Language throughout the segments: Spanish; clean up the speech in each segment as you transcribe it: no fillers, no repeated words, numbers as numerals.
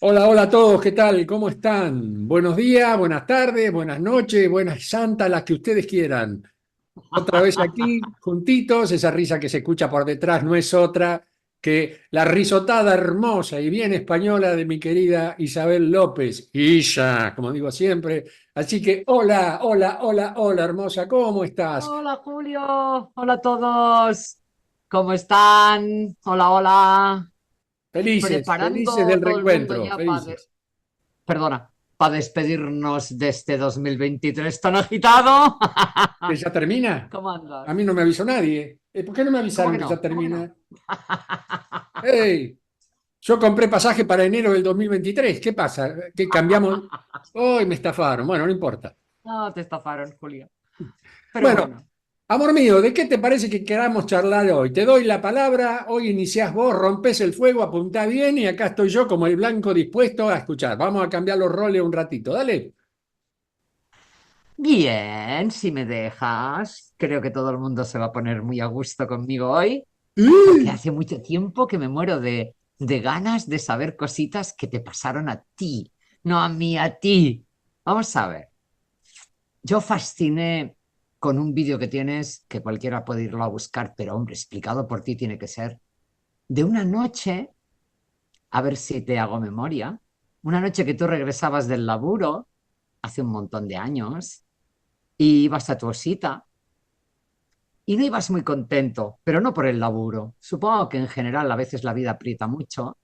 Hola, hola a todos, ¿qué tal? ¿Cómo están? Buenos días, buenas tardes, buenas noches, buenas santas, las que ustedes quieran. Otra vez aquí, juntitos, esa risa que se escucha por detrás no es otra que la risotada hermosa y bien española de mi querida Isabel López, Isa, como digo siempre. Así que, hola, hola, hola, hola, hermosa, ¿cómo estás? Hola Julio, hola a todos. ¿Cómo están? Hola, hola. Felices, felices Preparando del todo el mundo reencuentro, ya felices. perdona, para despedirnos de este 2023 tan agitado. ¿Que ya termina? ¿Cómo A andas? mí no me avisó nadie. ¿Por qué no me ¿Cómo avisaron que que ya no? ¿Cómo que no? termina? ¡Hey! Yo compré pasaje para enero del 2023. ¿Qué pasa? ¿Qué cambiamos? Hoy me estafaron. Bueno, no importa. No, te estafaron, Julio. Pero Bueno, bueno, amor mío, ¿de qué te parece que queramos charlar hoy? Te doy la palabra, hoy iniciás vos, rompés el fuego, apuntá bien y acá estoy yo como el blanco dispuesto a escuchar. Vamos a cambiar los roles un ratito. Dale. bien, si me dejas. Creo que todo el mundo se va a poner muy a gusto conmigo hoy, porque ¡Uh! hace mucho tiempo que me muero de ganas de saber cositas que te pasaron a ti, no a mí, a ti. Vamos a ver. Yo fasciné con un vídeo que tienes, que cualquiera puede irlo a buscar, pero hombre, explicado por ti tiene que ser, de una noche, a ver si te hago memoria, una noche que tú regresabas del laburo hace un montón de años y ibas a tu cita y no ibas muy contento, pero no por el laburo. Supongo que en general a veces la vida aprieta mucho.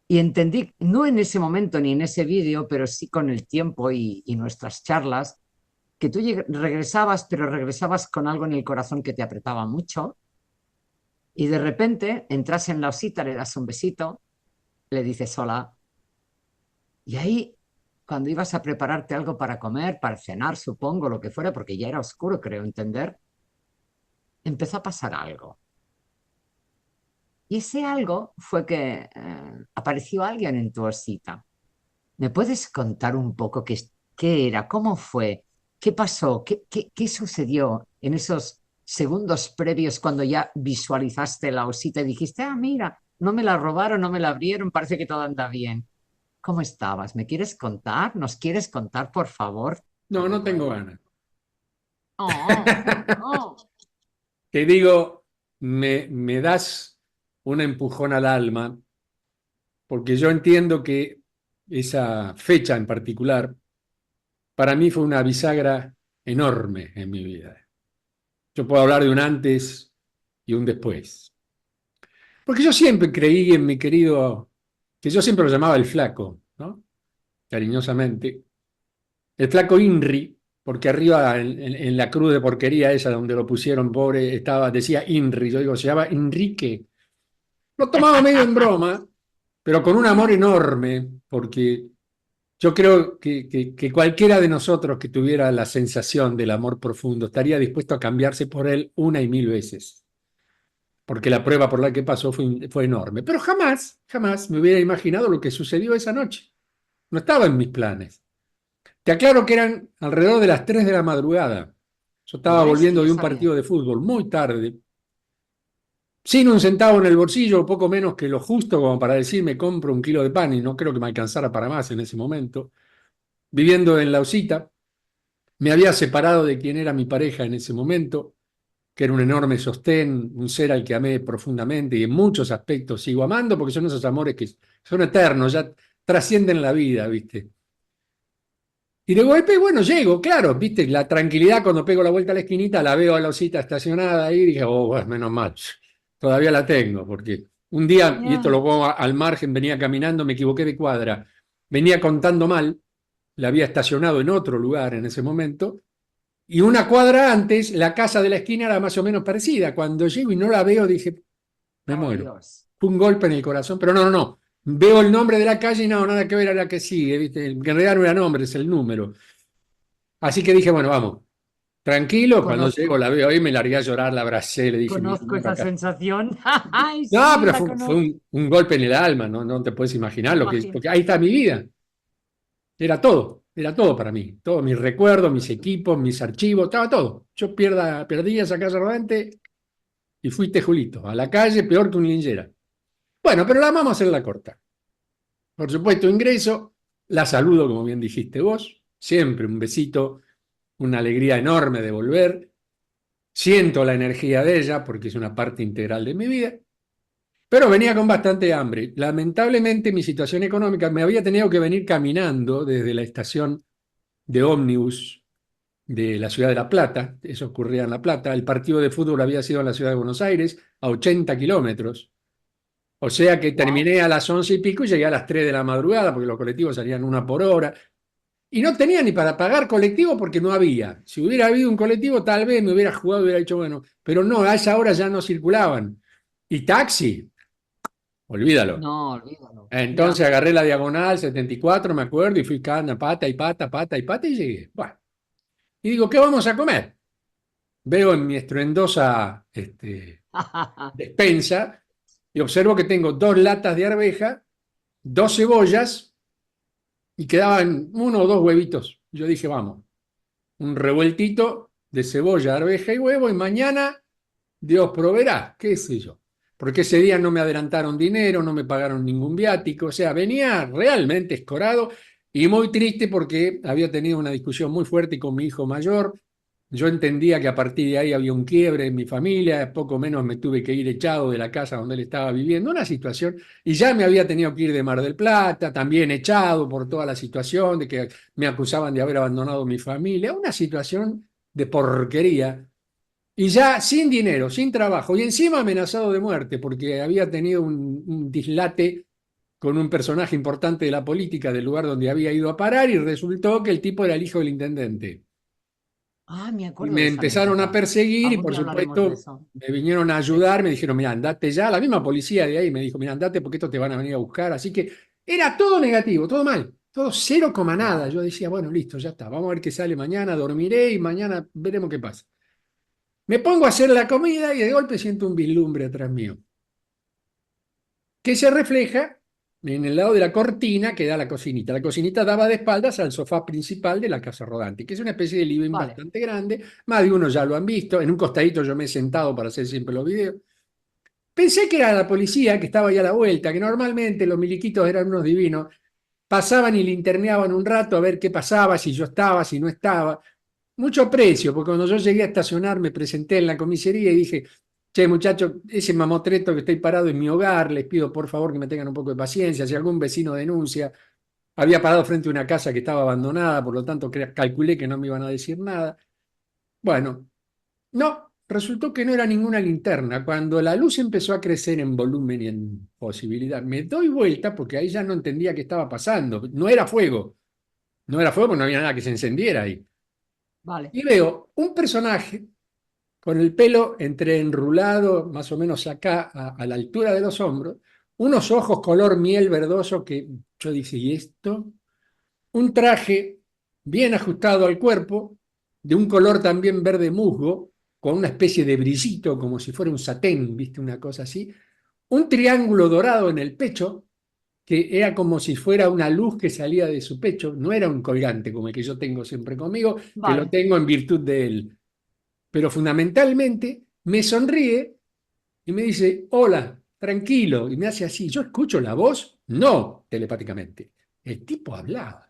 Y entendí, no en ese momento ni en ese vídeo, pero sí con el tiempo y nuestras charlas, que tú regresabas, pero regresabas con algo en el corazón que te apretaba mucho y de repente entras en la osita, le das un besito, le dices hola y ahí cuando ibas a prepararte algo para comer, para cenar, supongo, lo que fuera, porque ya era oscuro, creo entender, empezó a pasar algo. Y ese algo fue que apareció alguien en tu osita. ¿Me puedes contar un poco qué era, cómo fue, qué pasó, qué sucedió en esos segundos previos cuando ya visualizaste la osita y dijiste, ah, mira, no me la robaron, no me la abrieron, parece que todo anda bien? ¿Cómo estabas? ¿Me quieres contar? ¿Nos quieres contar, por favor? Te No, lo no tengo ruego. ganas. Oh, oh. Te digo, me das un empujón al alma, porque yo entiendo que esa fecha en particular, para mí fue una bisagra enorme en mi vida. Yo puedo hablar de un antes y un después. Porque yo siempre creí en mi querido, que yo siempre lo llamaba el flaco, ¿no? Cariñosamente. El flaco Inri, porque arriba en la cruz de porquería esa donde lo pusieron, pobre, estaba, decía Inri, yo digo, se llama Enrique. Lo tomaba medio en broma, pero con un amor enorme, porque yo creo que cualquiera de nosotros que tuviera la sensación del amor profundo estaría dispuesto a cambiarse por él una y mil veces, porque la prueba por la que pasó fue enorme. Pero jamás, jamás me hubiera imaginado lo que sucedió esa noche. No estaba en mis planes. Te aclaro que eran alrededor de las 3 de la madrugada. Yo estaba ¿Ves que volviendo yo de un sabía? partido de fútbol muy tarde, sin un centavo en el bolsillo, poco menos que lo justo como para decir me compro un kilo de pan y no creo que me alcanzara para más en ese momento. Viviendo en La Usita, me había separado de quien era mi pareja en ese momento, que era un enorme sostén, un ser al que amé profundamente y en muchos aspectos sigo amando, porque son esos amores que son eternos, ya trascienden la vida, ¿viste? Y de golpe, bueno, llego, claro, ¿viste? La tranquilidad cuando pego la vuelta a la esquinita, la veo a la osita estacionada ahí y dije, oh, bueno, menos mal, todavía la tengo, porque un día, y esto Ya. lo pongo al margen, venía caminando, me equivoqué de cuadra, venía contando mal, la había estacionado en otro lugar en ese momento, y una cuadra antes, la casa de la esquina era más o menos parecida. Cuando llego y no la veo, dije, me Oh, muero. Dios. Fue un golpe en el corazón, pero no, no, no. Veo el nombre de la calle y no, nada que ver a la que sigue, ¿viste? Que en realidad no era nombre, es el número. Así que dije, bueno, vamos, tranquilo, cuando llego Conozco, la veo ahí, me largué a llorar, la abracé, le dije, mira, conozco ven para esa acá. sensación. Ay, No, sí, pero la fue conozco. un golpe en el alma, no, no te puedes imaginar Me lo que es, imagino. porque ahí está mi vida, era todo para mí, todos mis recuerdos, mis equipos, mis archivos, estaba todo. Yo perdí esa casa rodante y fuiste Julito, a la calle peor que un linchera. Bueno, pero la vamos a hacer la corta. Por supuesto, ingreso, la saludo, como bien dijiste vos, siempre un besito, una alegría enorme de volver. Siento la energía de ella porque es una parte integral de mi vida, pero venía con bastante hambre. Lamentablemente, mi situación económica me había tenido que venir caminando desde la estación de ómnibus de la ciudad de La Plata, eso ocurría en La Plata. El partido de fútbol había sido en la ciudad de Buenos Aires, a 80 kilómetros. O sea que Wow. terminé a las 11 y pico y llegué a las 3 de la madrugada porque los colectivos salían una por hora. Y no tenía ni para pagar colectivo porque no había. Si hubiera habido un colectivo, tal vez me hubiera jugado y hubiera dicho, bueno, pero no, a esa hora ya no circulaban. Y taxi, olvídalo. No, olvídalo. Ya. Entonces agarré la diagonal 74, me acuerdo, y fui cada pata y pata, pata y pata y llegué. Bueno, y digo, ¿qué vamos a comer? Veo en mi estruendosa despensa y observo que tengo 2 latas de arveja, 2 cebollas y quedaban 1 o 2 huevitos. Yo dije, vamos, un revueltito de cebolla, arveja y huevo y mañana Dios proveerá, qué sé yo. Porque ese día no me adelantaron dinero, no me pagaron ningún viático, o sea, venía realmente escorado y muy triste porque había tenido una discusión muy fuerte con mi hijo mayor. Yo entendía que a partir de ahí había un quiebre en mi familia, poco menos me tuve que ir echado de la casa donde él estaba viviendo, una situación, y ya me había tenido que ir de Mar del Plata, también echado por toda la situación de que me acusaban de haber abandonado mi familia, una situación de porquería, y ya sin dinero, sin trabajo, y encima amenazado de muerte, porque había tenido un dislate con un personaje importante de la política del lugar donde había ido a parar, y resultó que el tipo era el hijo del intendente. Ah, me Y acuerdo me de esa empezaron a anécdota. perseguir y Algún por día hablaremos de supuesto eso. me vinieron a Sí. ayudar, me dijeron, mira, andate ya, la misma policía de ahí me dijo, mira, andate porque estos te van a venir a buscar, así que era todo negativo, todo mal, todo cero coma nada. Wow. Yo decía, bueno, listo, ya está, vamos a ver qué sale mañana, dormiré y mañana veremos qué pasa. Me pongo a hacer la comida y de golpe siento un vislumbre atrás mío, que se refleja en el lado de la cortina que da la cocinita. La cocinita daba de espaldas al sofá principal de la casa rodante, que es una especie de living Vale. bastante grande, más de uno ya lo han visto, en un costadito yo me he sentado para hacer siempre los videos. Pensé que era la policía que estaba ahí a la vuelta, que normalmente los miliquitos eran unos divinos, pasaban y linterneaban un rato a ver qué pasaba, si yo estaba, si no estaba. Mucho precio, porque cuando yo llegué a estacionar me presenté en la comisaría y dije, che muchachos, ese mamotreto que estoy parado en mi hogar, les pido por favor que me tengan un poco de paciencia, si algún vecino denuncia, había parado frente a una casa que estaba abandonada, por lo tanto calculé que no me iban a decir nada. Bueno, no, resultó que no era ninguna linterna. Cuando la luz empezó a crecer en volumen y en posibilidad, me doy vuelta porque ahí ya no entendía qué estaba pasando. No era fuego, no era fuego porque no había nada que se encendiera ahí. Vale. Y veo un personaje con el pelo entre enrulado, más o menos acá, a la altura de los hombros, unos ojos color miel verdoso que yo dije, ¿y esto? Un traje bien ajustado al cuerpo, de un color también verde musgo, con una especie de brillito, como si fuera un satén, ¿viste? Una cosa así. Un triángulo dorado en el pecho, que era como si fuera una luz que salía de su pecho, no era un colgante como el que yo tengo siempre conmigo, que lo Vale. tengo en virtud de él, pero fundamentalmente me sonríe y me dice, hola, tranquilo, y me hace así. Yo escucho la voz, no telepáticamente. El tipo hablaba.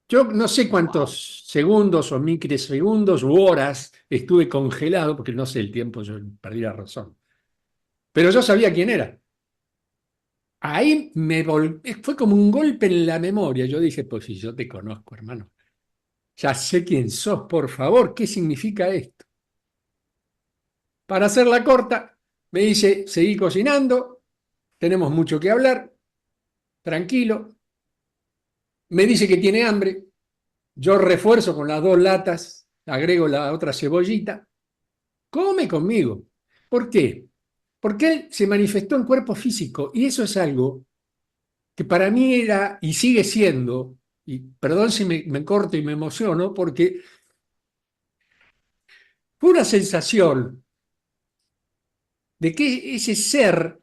Yo no sé Wow. cuántos segundos o microsegundos u horas estuve congelado, porque no sé el tiempo, yo perdí la razón. Pero yo sabía quién era. Ahí fue como un golpe en la memoria. Yo dije, pues si yo te conozco, hermano, ya sé quién sos, por favor, ¿qué significa esto? Para hacerla corta, me dice, seguí cocinando, tenemos mucho que hablar, tranquilo. Me dice que tiene hambre, yo refuerzo con las 2 latas, agrego la otra cebollita, come conmigo. ¿Por qué? Porque él se manifestó en cuerpo físico y eso es algo que para mí era y sigue siendo, y perdón si me corto y me emociono, porque fue una sensación de que ese ser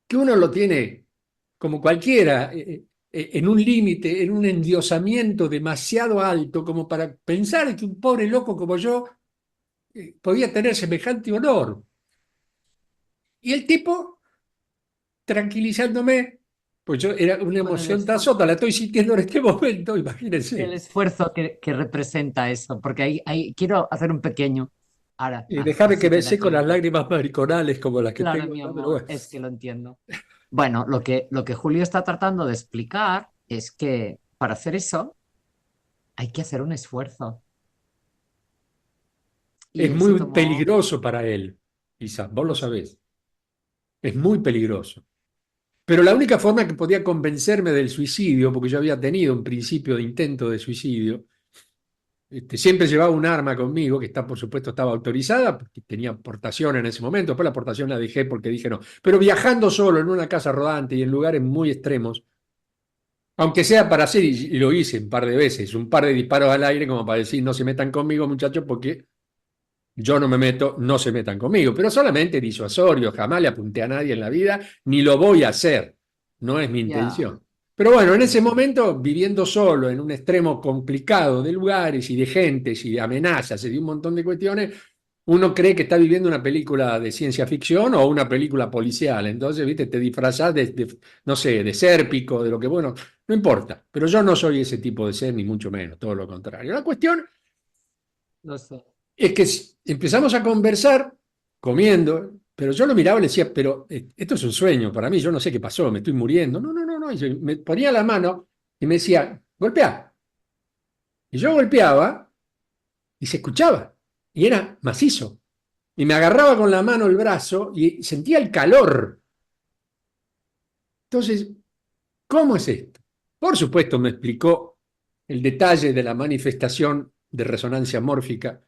que uno lo tiene como cualquiera, en un límite, en un endiosamiento demasiado alto como para pensar que un pobre loco como yo podía tener semejante honor. Y el tipo, tranquilizándome, Pues yo era una con emoción tan sota, la estoy sintiendo en este momento, el imagínense. esfuerzo que representa eso, porque ahí quiero hacer un pequeño, ahora, Déjame que así me te da seco las tiempo. lágrimas mariconales como las que Claro, tengo mi acá, pero amor, bueno. es que lo entiendo. Bueno, lo que Julio está tratando de explicar es que para hacer eso hay que hacer un esfuerzo. Y Es él se muy tomó, peligroso para él, Isa, vos lo lo sé, sabés. Es muy peligroso. Pero la única forma que podía convencerme del suicidio, porque yo había tenido un principio de intento de suicidio, siempre llevaba un arma conmigo, que está, por supuesto, estaba autorizada, porque tenía portación en ese momento. Después la portación la dejé porque dije no. Pero viajando solo en una casa rodante y en lugares muy extremos, aunque sea para hacer, y lo hice un par de veces, un par de disparos al aire como para decir no se metan conmigo, muchachos, porque yo no me meto, no se metan conmigo. Pero solamente disuasorio, jamás le apunté a nadie en la vida, ni lo voy a hacer. No es mi ya, intención. Pero bueno, en lo ese sé. momento, viviendo solo en un extremo complicado de lugares y de gentes y de amenazas y de un montón de cuestiones, uno cree que está viviendo una película de ciencia ficción o una película policial. Entonces, viste, te disfrazás no sé, de sérpico, de lo que, bueno, no importa. Pero yo no soy ese tipo de ser, ni mucho menos, todo lo contrario. La cuestión Lo sé. es que empezamos a conversar comiendo, pero yo lo miraba y le decía, pero esto es un sueño para mí, yo no sé qué pasó, me estoy muriendo. No, no, no, no. Y me ponía la mano y me decía, golpea. Y yo golpeaba y se escuchaba. Y era macizo. Y me agarraba con la mano el brazo y sentía el calor. Entonces, ¿cómo es esto? Por supuesto, me explicó el detalle de la manifestación de resonancia mórfica,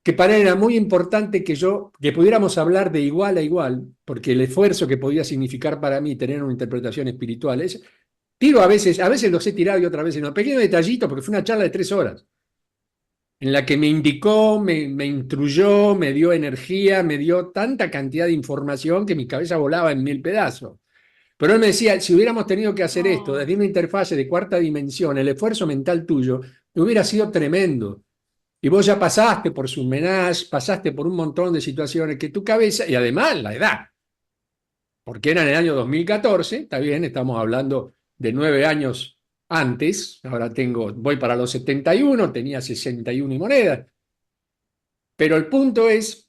que para él era muy importante que pudiéramos hablar de igual a igual, porque el esfuerzo que podía significar para mí tener una interpretación espiritual es, tiro a veces los he tirado y otras veces no, pequeño detallito, porque fue una charla de 3 horas, en la que me indicó, me instruyó, me dio energía, me dio tanta cantidad de información que mi cabeza volaba en 1000 pedazos. Pero él me decía, si hubiéramos tenido que hacer esto Oh, desde una interfase de cuarta dimensión, el esfuerzo mental tuyo hubiera sido tremendo. Y vos ya pasaste por su menage, pasaste por un montón de situaciones que tu cabeza, y además la edad, porque era en el año 2014, está bien, estamos hablando de 9 años antes, ahora voy para los 71, tenía 61 y moneda, pero el punto es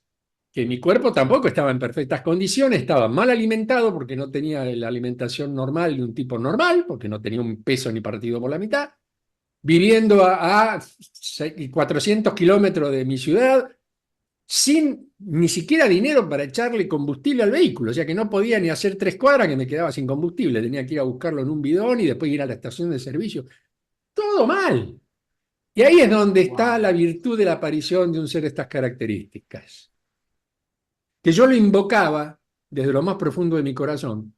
que mi cuerpo tampoco estaba en perfectas condiciones, estaba mal alimentado porque no tenía la alimentación normal de un tipo normal, porque no tenía un peso ni partido por la mitad, viviendo a 400 kilómetros de mi ciudad, sin ni siquiera dinero para echarle combustible al vehículo, o sea que no podía ni hacer 3 cuadras que me quedaba sin combustible, tenía que ir a buscarlo en un bidón y después ir a la estación de servicio. Todo mal. Y ahí es donde está la wow. virtud de la aparición de un ser de estas características, que yo lo invocaba desde lo más profundo de mi corazón.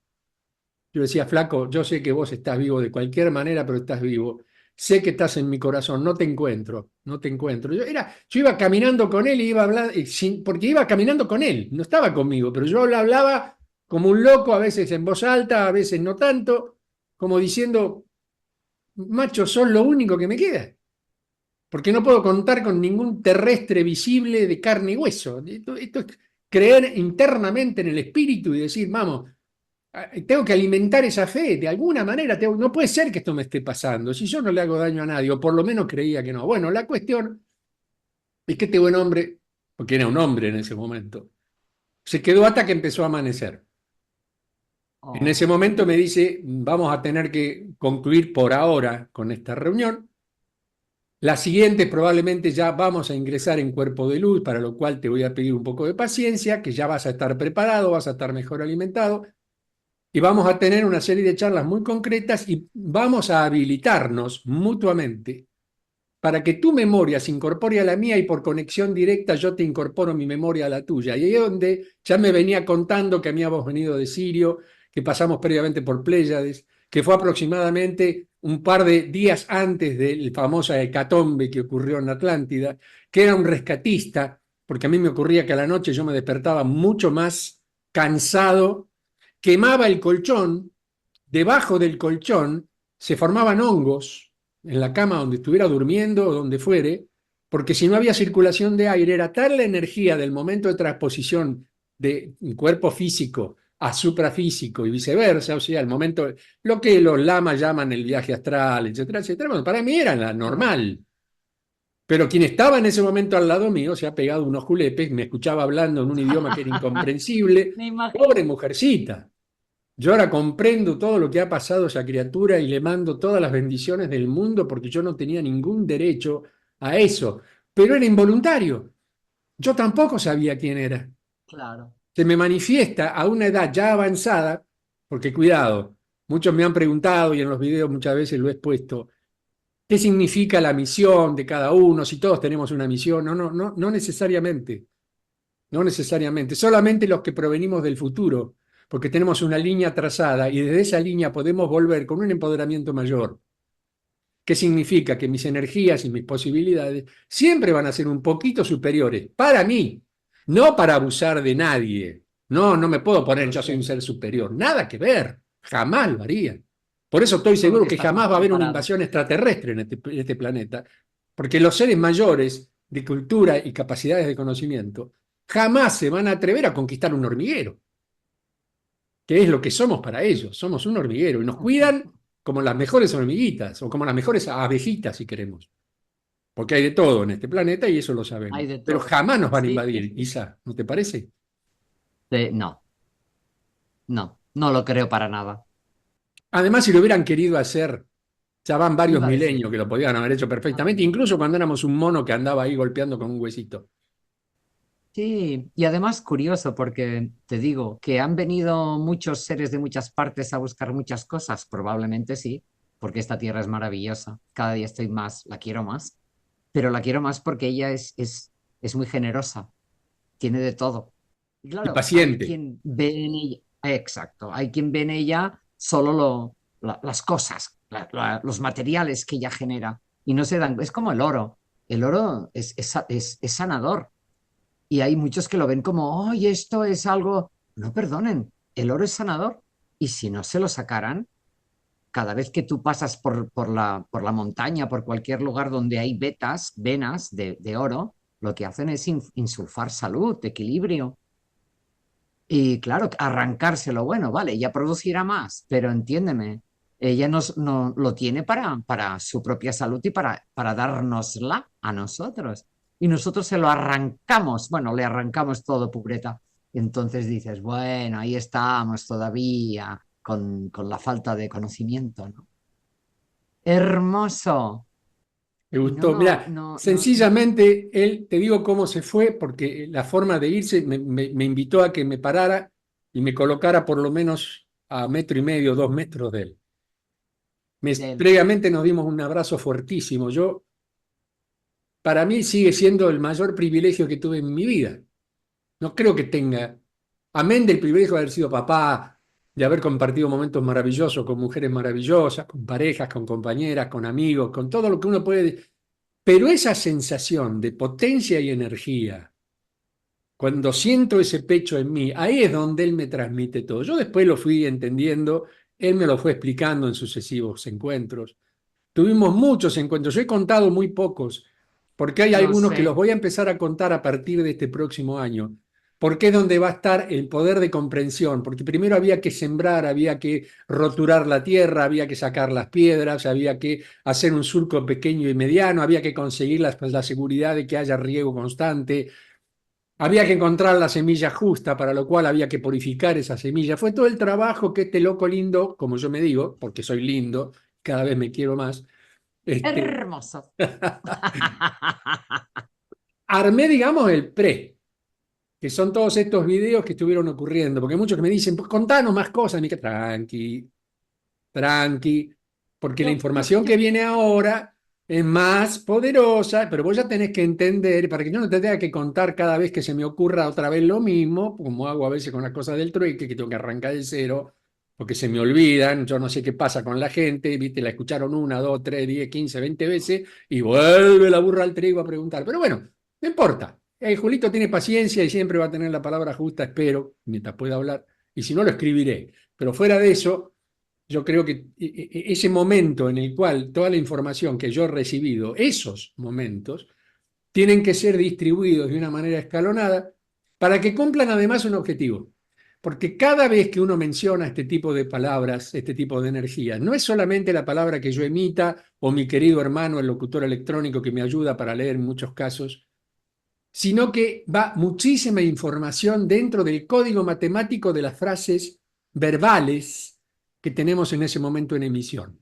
Yo decía, flaco, yo sé que vos estás vivo de cualquier manera, pero estás vivo. Sé que estás en mi corazón, no te encuentro, no te encuentro. Yo iba caminando con él y iba a hablar, porque iba caminando con él, no estaba conmigo, pero yo le hablaba como un loco, a veces en voz alta, a veces no tanto, como diciendo, macho, sos lo único que me queda, porque no puedo contar con ningún terrestre visible de carne y hueso. Esto es creer internamente en el espíritu y decir, vamos, tengo que alimentar esa fe, de alguna manera, no puede ser que esto me esté pasando, si yo no le hago daño a nadie, o por lo menos creía que no. Bueno, la cuestión es que este buen hombre, porque era un hombre en ese momento, se quedó hasta que empezó a amanecer. En ese Oh, momento me dice, vamos a tener que concluir por ahora con esta reunión. La siguiente probablemente ya vamos a ingresar en cuerpo de luz, para lo cual te voy a pedir un poco de paciencia, que ya vas a estar preparado, vas a estar mejor alimentado y vamos a tener una serie de charlas muy concretas y vamos a habilitarnos mutuamente para que tu memoria se incorpore a la mía y por conexión directa yo te incorporo mi memoria a la tuya. Y ahí es donde ya me venía contando que habíamos venido de Sirio, que pasamos previamente por Pléyades, que fue aproximadamente un par de días antes del famoso hecatombe que ocurrió en Atlántida, que era un rescatista, porque a mí me ocurría que a la noche yo me despertaba mucho más cansado, quemaba el colchón, debajo del colchón se formaban hongos en la cama donde estuviera durmiendo o donde fuere, porque si no había circulación de aire, era tal la energía del momento de transposición de un cuerpo físico a suprafísico y viceversa, o sea, el momento, lo que los lamas llaman el viaje astral, etcétera, etcétera, bueno, para mí era la normal. Pero quien estaba en ese momento al lado mío se ha pegado unos julepes, me escuchaba hablando en un idioma que era incomprensible. Me Pobre imagino. mujercita. Yo ahora comprendo todo lo que ha pasado a esa criatura y le mando todas las bendiciones del mundo porque yo no tenía ningún derecho a eso. Pero era involuntario. Yo tampoco sabía quién era. Claro, Se me manifiesta a una edad ya avanzada, porque cuidado, muchos me han preguntado y en los videos muchas veces lo he expuesto. ¿Qué significa la misión de cada uno? Si todos tenemos una misión. No, no, no, no necesariamente. No necesariamente. Solamente los que provenimos del futuro, porque tenemos una línea trazada y desde esa línea podemos volver con un empoderamiento mayor. ¿Qué significa? Que mis energías y mis posibilidades siempre van a ser un poquito superiores para mí, no para abusar de nadie. No, no me puedo poner yo soy un porque ser superior. Nada que ver. Jamás lo haría. Por eso estoy todo lo seguro que que estás más jamás va a haber una preparado. invasión extraterrestre en este planeta, porque los seres mayores de cultura y capacidades de conocimiento jamás se van a atrever a conquistar un hormiguero, que es lo que somos para ellos. Somos un hormiguero y nos cuidan como las mejores hormiguitas o como las mejores abejitas, si queremos, porque hay de todo en este planeta y eso lo Hay sabemos. de Pero todo. jamás nos van a Sí, sí, invadir, sí. Isa, ¿no te parece? No, no, no lo creo para nada. Además, si lo hubieran querido hacer, ya van varios Iba a decir, milenios que lo podían haber hecho perfectamente, anda. incluso cuando éramos un mono que andaba ahí golpeando con un huesito. Sí, y además curioso porque te digo que han venido muchos seres de muchas partes a buscar muchas cosas, probablemente sí, porque esta tierra es maravillosa. Cada día estoy más, la quiero más, pero la quiero más porque ella es muy generosa, tiene de todo. Y Y claro, hay paciente. quien ve en ella, exacto, hay quien ve en ella solo las cosas, los materiales que ella genera y no se dan, es como el oro es sanador y hay muchos que lo ven como, ¡ay, esto es algo! No perdonen, el oro es sanador. Y si no se lo sacaran, cada vez que tú pasas por la montaña, por cualquier lugar donde hay venas de oro, lo que hacen es insulfar salud, equilibrio. Y claro, arrancárselo, bueno, vale, ella producirá más, pero entiéndeme, ella no, lo tiene para su propia salud y para dárnosla a nosotros. Y nosotros se lo arrancamos, bueno, le arrancamos todo, pobreta. Entonces dices, bueno, ahí estamos todavía con la falta de conocimiento, ¿no? Hermoso. Me Y gustó. Mira, no. sencillamente él, te digo cómo se fue, porque la forma de irse me invitó a que me parara y me colocara por lo menos a metro y medio, 2 metros de él. De él. Previamente nos dimos un abrazo fuertísimo. Para mí sigue siendo el mayor privilegio que tuve en mi vida. No creo que tenga, amén del privilegio de haber sido papá, de haber compartido momentos maravillosos con mujeres maravillosas, con parejas, con compañeras, con amigos, con todo lo que uno puede. Pero esa sensación de potencia y energía, cuando siento ese pecho en mí, ahí es donde él me transmite todo. Yo después lo fui entendiendo, él me lo fue explicando en sucesivos encuentros. Tuvimos muchos encuentros, yo he contado muy pocos, porque hay Lo algunos que los sé. voy a empezar a contar a partir de este próximo año, porque es donde va a estar el poder de comprensión, porque primero había que sembrar, había que roturar la tierra, había que sacar las piedras, había que hacer un surco pequeño y mediano, había que conseguir la seguridad de que haya riego constante, había que encontrar la semilla justa, para lo cual había que purificar esa semilla. Fue todo el trabajo que este loco lindo, como yo me digo, porque soy lindo, cada vez me quiero más, este, Hermoso. armé, digamos, el pre, que son todos estos videos que estuvieron ocurriendo, porque hay muchos que me dicen, pues contanos más cosas, y me quedo, tranqui, tranqui, porque la información Yo, que viene ahora es más poderosa, pero vos ya tenés que entender, para que yo no te tenga que contar cada vez que se me ocurra otra vez lo mismo, como hago a veces con las cosas del trueque, que tengo que arrancar de cero, porque se me olvidan, yo no sé qué pasa con la gente, viste, la escucharon 1, 2, 3, 10, 15, 20 veces y vuelve la burra al trigo a preguntar. Pero bueno, no importa. El Julito tiene paciencia y siempre va a tener la palabra justa, espero, mientras pueda hablar, y si no lo escribiré. Pero fuera de eso, yo creo que ese momento en el cual toda la información que yo he recibido, esos momentos, tienen que ser distribuidos de una manera escalonada para que cumplan además un objetivo. Porque cada vez que uno menciona este tipo de palabras, este tipo de energía, no es solamente la palabra que yo emita o mi querido hermano, el locutor electrónico que me ayuda para leer en muchos casos, sino que va muchísima información dentro del código matemático de las frases verbales que tenemos en ese momento en emisión.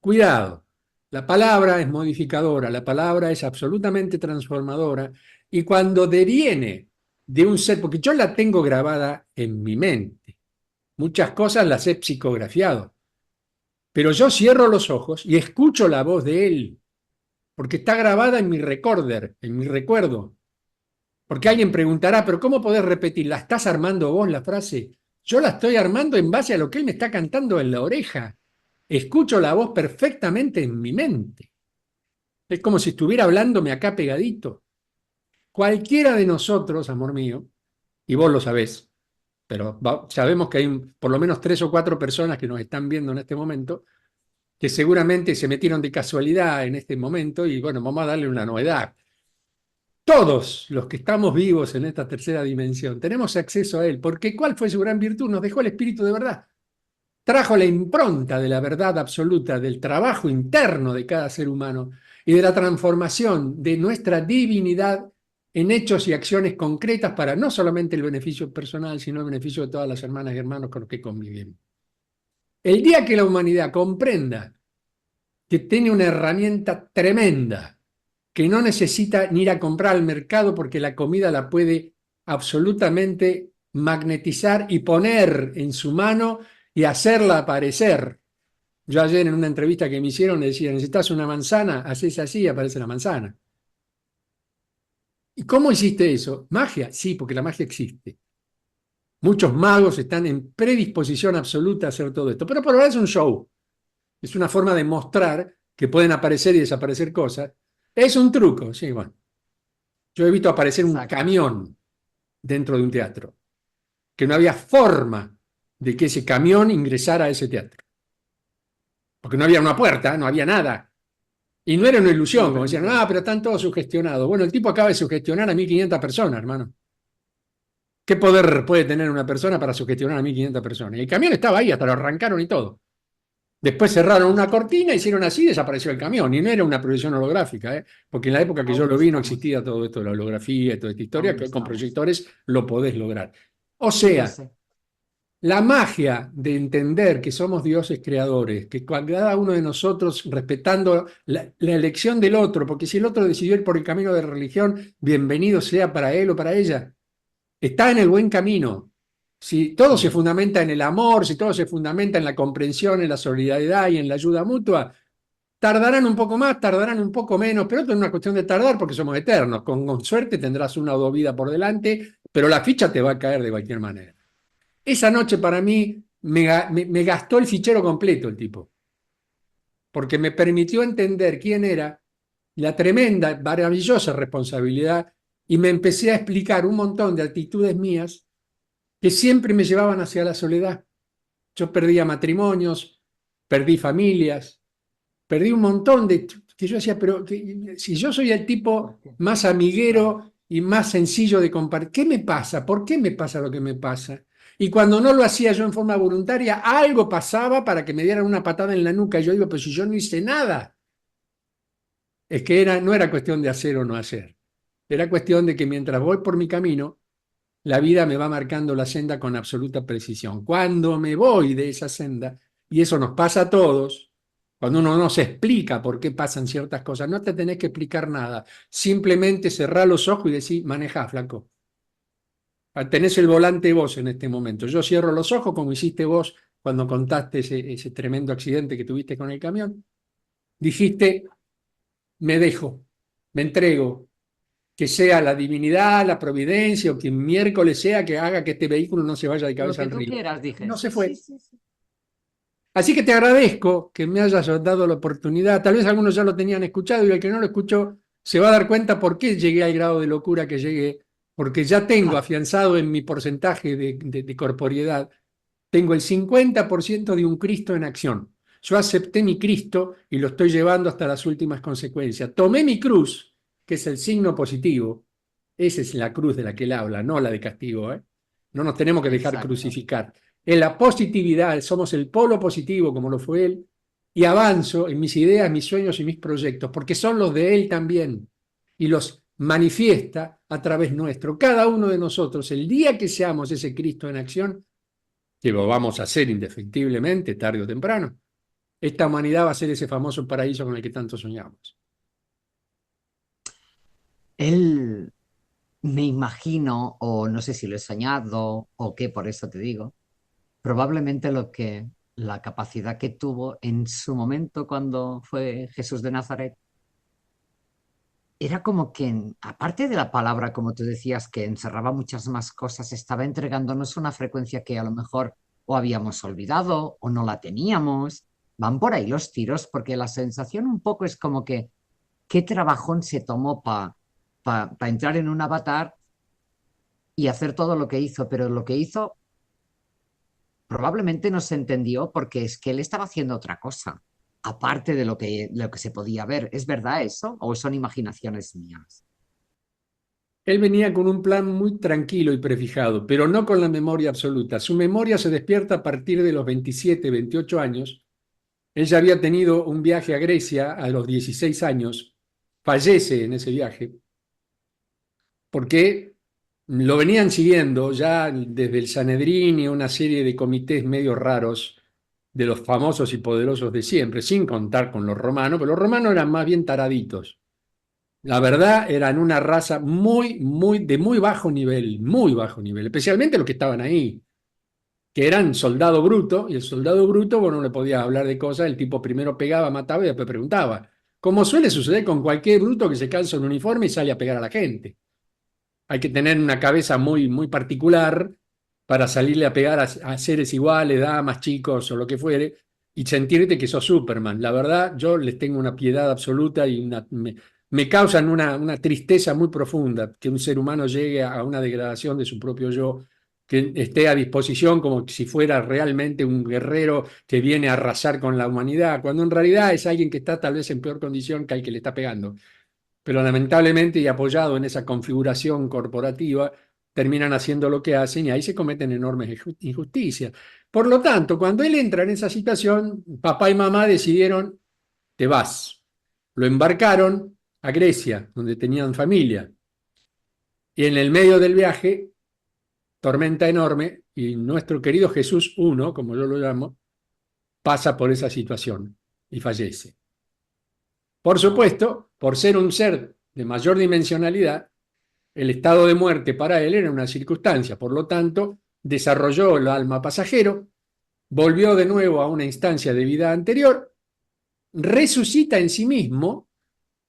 Cuidado, la palabra es modificadora, la palabra es absolutamente transformadora y cuando deviene de un ser, porque yo la tengo grabada en mi mente, muchas cosas las he psicografiado, pero yo cierro los ojos y escucho la voz de él, porque está grabada en mi recorder, en mi recuerdo. Porque alguien preguntará, pero ¿cómo podés repetir? ¿La estás armando vos la frase? Yo la estoy armando en base a lo que él me está cantando en la oreja. Escucho la voz perfectamente en mi mente. Es como si estuviera hablándome acá pegadito. Cualquiera de nosotros, amor mío, y vos lo sabés, pero sabemos que hay por lo menos 3 o 4 personas que nos están viendo en este momento, que seguramente se metieron de casualidad en este momento y bueno, vamos a darle una novedad. Todos los que estamos vivos en esta tercera dimensión tenemos acceso a él, porque ¿cuál fue su gran virtud? Nos dejó el espíritu de verdad. Trajo la impronta de la verdad absoluta, del trabajo interno de cada ser humano y de la transformación de nuestra divinidad en hechos y acciones concretas para no solamente el beneficio personal, sino el beneficio de todas las hermanas y hermanos con los que convivimos. El día que la humanidad comprenda que tiene una herramienta tremenda, que no necesita ni ir a comprar al mercado porque la comida la puede absolutamente magnetizar y poner en su mano y hacerla aparecer. Yo ayer en una entrevista que me hicieron le decía, necesitas una manzana, haces así y aparece la manzana. ¿Y cómo hiciste eso? ¿Magia? Sí, porque la magia existe. Muchos magos están en predisposición absoluta a hacer todo esto, pero por ahora es un show. Es una forma de mostrar que pueden aparecer y desaparecer cosas. Es un truco, sí, bueno. Yo he visto aparecer un Exacto. camión dentro de un teatro, que no había forma de que ese camión ingresara a ese teatro, porque no había una puerta, no había nada. Y no era una ilusión, como decían, ah, pero están todos sugestionados. Bueno, el tipo acaba de sugestionar a 1.500 personas, hermano. ¿Qué poder puede tener una persona para sugestionar a 1.500 personas? Y el camión estaba ahí, hasta lo arrancaron y todo. Después cerraron una cortina, hicieron así y desapareció el camión. Y no era una proyección holográfica, porque en la época que yo Aún lo vi no estamos, existía todo esto de la holografía y toda esta historia, aún que con estamos. proyectores lo podés lograr. O Sí, lo sea, sé. la magia de entender que somos dioses creadores, que cada uno de nosotros, respetando la elección del otro, porque si el otro decidió ir por el camino de religión, bienvenido sea para él o para ella, está en el buen camino. Si todo se Mm. fundamenta en el amor, si todo se fundamenta en la comprensión, en la solidaridad y en la ayuda mutua, tardarán un poco más, tardarán un poco menos, pero esto es una cuestión de tardar porque somos eternos. Con suerte tendrás 1 o 2 vidas por delante, pero la ficha te va a caer de cualquier manera. Esa noche para mí me gastó el fichero completo el tipo, porque me permitió entender quién era, la tremenda, maravillosa responsabilidad, y me empecé a explicar un montón de actitudes mías que siempre me llevaban hacia la soledad. Yo perdía matrimonios, perdí familias, perdí un montón de... que yo decía, pero si yo soy el tipo ¿Por qué? más Claro. amiguero y más sencillo de compartir, ¿qué me pasa? ¿Por qué me pasa lo que me pasa? Y cuando no lo hacía yo en forma voluntaria, algo pasaba para que me dieran una patada en la nuca. Y yo digo, pero si yo no hice nada. Es que no era cuestión de hacer o no hacer. Era cuestión de que mientras voy por mi camino, la vida me va marcando la senda con absoluta precisión. Cuando me voy de esa senda, y eso nos pasa a todos, cuando uno no se explica por qué pasan ciertas cosas, no te tenés que explicar nada. Simplemente cerrá los ojos y decís, manejá, flaco. Tenés el volante vos en este momento. Yo cierro los ojos como hiciste vos cuando contaste ese tremendo accidente que tuviste con el camión. Dijiste, me dejo, me entrego, que sea la divinidad, la providencia o quien miércoles sea que haga que este vehículo no se vaya de Lo cabeza que al tú río. quieras, dije. No se Sí, sí, fue. sí, sí. Así que te agradezco que me hayas dado la oportunidad. Tal vez algunos ya lo tenían escuchado y el que no lo escuchó se va a dar cuenta por qué llegué al grado de locura que llegué, porque ya tengo afianzado en mi porcentaje de corporeidad, tengo el 50% de un Cristo en acción. Yo acepté mi Cristo y lo estoy llevando hasta las últimas consecuencias. Tomé mi cruz, que es el signo positivo. Esa es la cruz de la que él habla, no la de castigo, ¿eh? No nos tenemos que dejar Exacto. crucificar. En la positividad, somos el polo positivo, como lo fue él, y avanzo en mis ideas, mis sueños y mis proyectos, porque son los de él también, y los manifiesta a través nuestro. Cada uno de nosotros, el día que seamos ese Cristo en acción, que lo vamos a hacer indefectiblemente, tarde o temprano, esta humanidad va a ser ese famoso paraíso con el que tanto soñamos. Él, me imagino, o no sé si lo he soñado o qué, por eso te digo, probablemente la capacidad que tuvo en su momento cuando fue Jesús de Nazaret, era como que, aparte de la palabra, como tú decías, que encerraba muchas más cosas, estaba entregándonos una frecuencia que a lo mejor o habíamos olvidado o no la teníamos. Van por ahí los tiros, porque la sensación un poco es como que qué trabajón se tomó para entrar en un avatar y hacer todo lo que hizo, pero lo que hizo probablemente no se entendió porque es que él estaba haciendo otra cosa, aparte de lo que se podía ver. ¿Es verdad eso o son imaginaciones mías? Él venía con un plan muy tranquilo y prefijado, pero no con la memoria absoluta. Su memoria se despierta a partir de los 27, 28 años. Él ya había tenido un viaje a Grecia a los 16 años, fallece en ese viaje, porque lo venían siguiendo ya desde el Sanedrín y una serie de comités medio raros de los famosos y poderosos de siempre, sin contar con los romanos, pero los romanos eran más bien taraditos. La verdad, eran una raza de muy bajo nivel, especialmente los que estaban ahí, que eran soldado bruto, y el soldado bruto, bueno, no le podías hablar de cosas, el tipo primero pegaba, mataba y después preguntaba, como suele suceder con cualquier bruto que se calza un uniforme y sale a pegar a la gente. Hay que tener una cabeza muy particular para salirle a pegar a seres iguales, damas, chicos o lo que fuere, y sentirte que sos Superman. La verdad, yo les tengo una piedad absoluta y me causan una tristeza muy profunda que un ser humano llegue a una degradación de su propio yo, que esté a disposición como si fuera realmente un guerrero que viene a arrasar con la humanidad, cuando en realidad es alguien que está tal vez en peor condición que el que le está pegando, pero lamentablemente y apoyado en esa configuración corporativa, terminan haciendo lo que hacen y ahí se cometen enormes injusticias. Por lo tanto, cuando él entra en esa situación, papá y mamá decidieron, te vas. Lo embarcaron a Grecia, donde tenían familia, y en el medio del viaje, tormenta enorme, y nuestro querido Jesús uno, como yo lo llamo, pasa por esa situación y fallece. Por Wow. supuesto, por ser un ser de mayor dimensionalidad, el estado de muerte para él era una circunstancia, por lo tanto, desarrolló el alma pasajero, volvió de nuevo a una instancia de vida anterior, resucita en sí mismo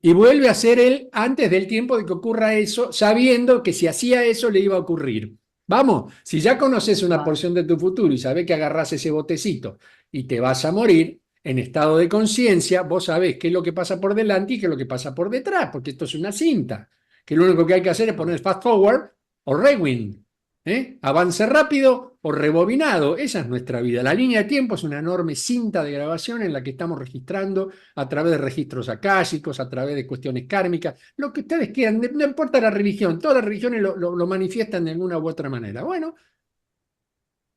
y vuelve a ser él antes del tiempo de que ocurra eso, sabiendo que si hacía eso le iba a ocurrir. Vamos, si ya conoces una Wow. porción de tu futuro y sabes que agarrás ese botecito y te vas a morir en estado de conciencia, vos sabés qué es lo que pasa por delante y qué es lo que pasa por detrás, porque esto es una cinta, que lo único que hay que hacer es poner fast forward o rewind, ¿eh? Avance rápido o rebobinado. Esa es nuestra vida. La línea de tiempo es una enorme cinta de grabación en la que estamos registrando a través de registros akáshicos, a través de cuestiones kármicas, lo que ustedes quieran, no importa la religión, todas las religiones lo manifiestan de alguna u otra manera. Bueno,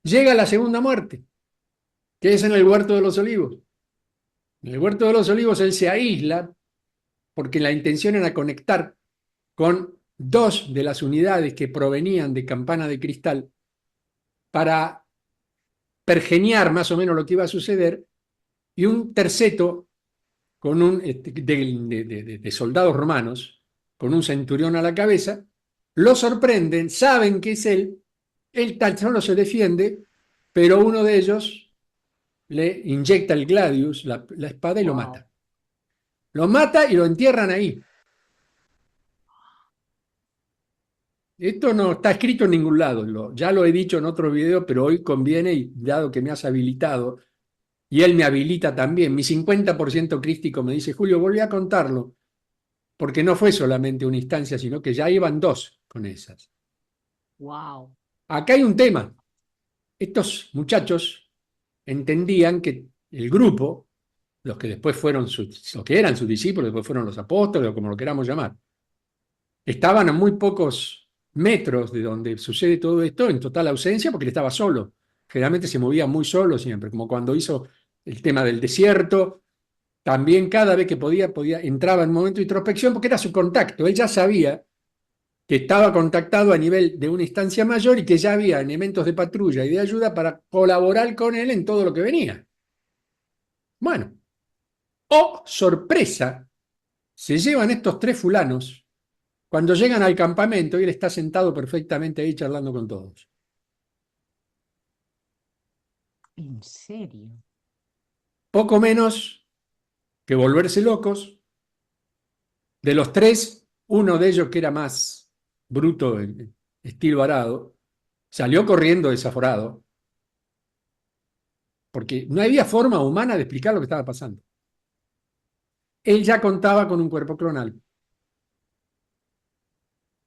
llega la segunda muerte, que es en el huerto de los olivos. En el huerto de los olivos él se aísla porque la intención era conectar con dos de las unidades que provenían de Campana de Cristal para pergeniar más o menos lo que iba a suceder, y un terceto con de soldados romanos, con un centurión a la cabeza, lo sorprenden, saben que es él tan solo se defiende, pero uno de ellos le inyecta el gladius, la espada, y lo Wow. mata. Lo mata y lo entierran ahí. Esto no está escrito en ningún lado, ya lo he dicho en otro video, pero hoy conviene, y dado que me has habilitado, y él me habilita también, mi 50% crístico me dice, Julio, volví a contarlo, porque no fue solamente una instancia, sino que ya iban dos con esas. Wow. Acá hay un tema. Estos muchachos entendían que el grupo, los que después fueron los que eran sus discípulos, después fueron los apóstoles, o como lo queramos llamar, estaban a muy pocos metros de donde sucede todo esto en total ausencia porque él estaba solo. Generalmente se movía muy solo siempre, como cuando hizo el tema del desierto. También cada vez que podía, entraba en un momento de introspección porque era su contacto. Él ya sabía que estaba contactado a nivel de una instancia mayor y que ya había elementos de patrulla y de ayuda para colaborar con él en todo lo que venía. Bueno, oh, sorpresa, se llevan estos tres fulanos cuando llegan al campamento y él está sentado perfectamente ahí charlando con todos. ¿En serio? Poco menos que volverse locos. De los tres, uno de ellos que era más bruto, estilo Arado, salió corriendo desaforado, porque no había forma humana de explicar lo que estaba pasando. Él ya contaba con un cuerpo clonal.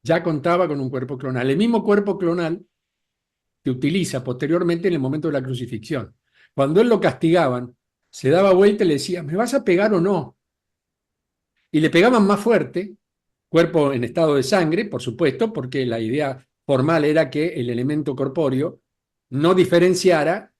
Ya contaba con un cuerpo clonal. El mismo cuerpo clonal que utiliza posteriormente en el momento de la crucifixión. Cuando él lo castigaban, se daba vuelta y le decía, ¿me vas a pegar o no? Y le pegaban más fuerte, cuerpo en estado de sangre, por supuesto, porque la idea formal era que el elemento corpóreo no diferenciara,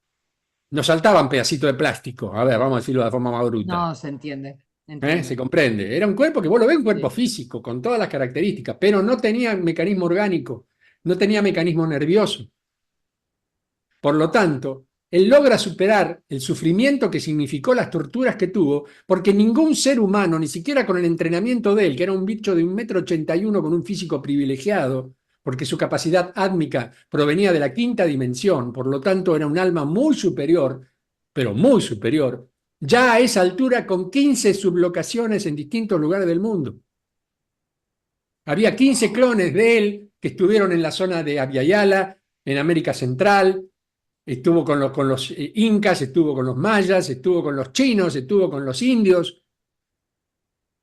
no saltaban pedacitos de plástico, a ver, vamos a decirlo de forma más bruta. No, se entiende, Se entiende. comprende. Era un cuerpo que vos lo ves, un cuerpo Sí. físico, con todas las características, pero no tenía mecanismo orgánico, no tenía mecanismo nervioso. Por lo tanto, él logra superar el sufrimiento que significó las torturas que tuvo, porque ningún ser humano, ni siquiera con el entrenamiento de él, que era un bicho de 1,81 m con un físico privilegiado, porque su capacidad átmica provenía de la quinta dimensión, por lo tanto era un alma muy superior, pero muy superior, ya a esa altura con 15 sublocaciones en distintos lugares del mundo. Había 15 clones de él que estuvieron en la zona de Abya, en América Central, estuvo con los incas, estuvo con los mayas, estuvo con los chinos, estuvo con los indios,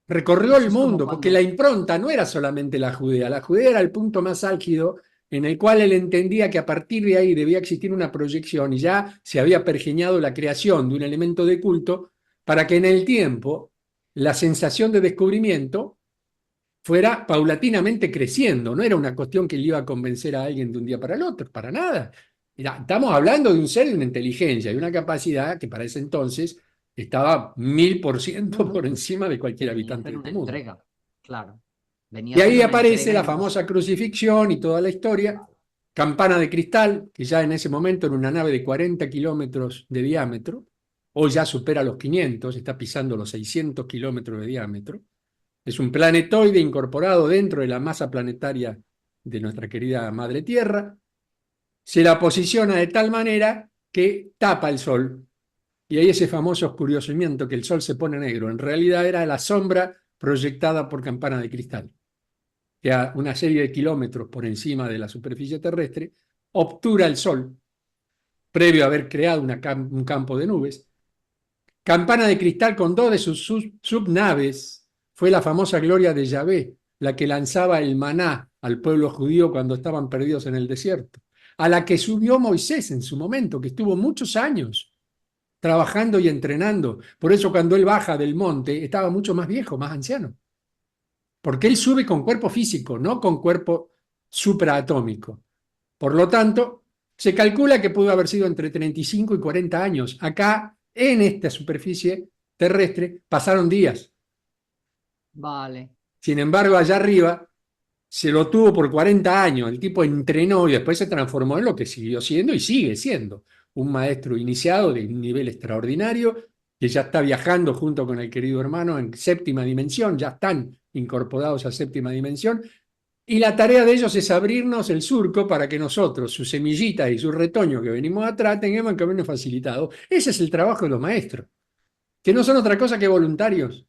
recorrió Eso el es como mundo, porque la cuando, impronta no era solamente la Judea era el punto más álgido en el cual él entendía que a partir de ahí debía existir una proyección y ya se había pergeñado la creación de un elemento de culto para que en el tiempo la sensación de descubrimiento fuera paulatinamente creciendo, no era una cuestión que le iba a convencer a alguien de un día para el otro, para nada. Mira, estamos hablando de un ser de una inteligencia y una capacidad que para ese entonces estaba 1000% por encima de cualquier venía a habitante hacer de este una mundo. entrega, claro. Venía a Y hacer ahí una aparece entrega la y famosa vos, crucifixión y toda la historia, Campana de Cristal, que ya en ese momento era una nave de 40 kilómetros de diámetro, hoy ya supera los 500, está pisando los 600 kilómetros de diámetro. Es un planetoide incorporado dentro de la masa planetaria de nuestra querida Madre Tierra. Se la posiciona de tal manera que tapa el Sol. Y hay ese famoso oscurecimiento que el Sol se pone negro. En realidad era la sombra proyectada por Campana de Cristal, que a una serie de kilómetros por encima de la superficie terrestre obtura el Sol, previo a haber creado un campo de nubes. Campana de Cristal con dos de sus subnaves fue la famosa gloria de Yahvé, la que lanzaba el maná al pueblo judío cuando estaban perdidos en el desierto, a la que subió Moisés en su momento, que estuvo muchos años trabajando y entrenando. Por eso cuando él baja del monte estaba mucho más viejo, más anciano, porque él sube con cuerpo físico, no con cuerpo supraatómico. Por lo tanto, se calcula que pudo haber sido entre 35 y 40 años. Acá, en esta superficie terrestre, pasaron días. vale. Sin embargo, allá arriba se lo tuvo por 40 años. El tipo entrenó y después se transformó en lo que siguió siendo y sigue siendo un maestro iniciado de un nivel extraordinario que ya está viajando junto con el querido hermano en séptima dimensión, ya están incorporados a séptima dimensión. Y la tarea de ellos es abrirnos el surco para que nosotros, sus semillitas y sus retoños que venimos atrás, tengamos el camino facilitado. Ese es el trabajo de los maestros, que no son otra cosa que voluntarios.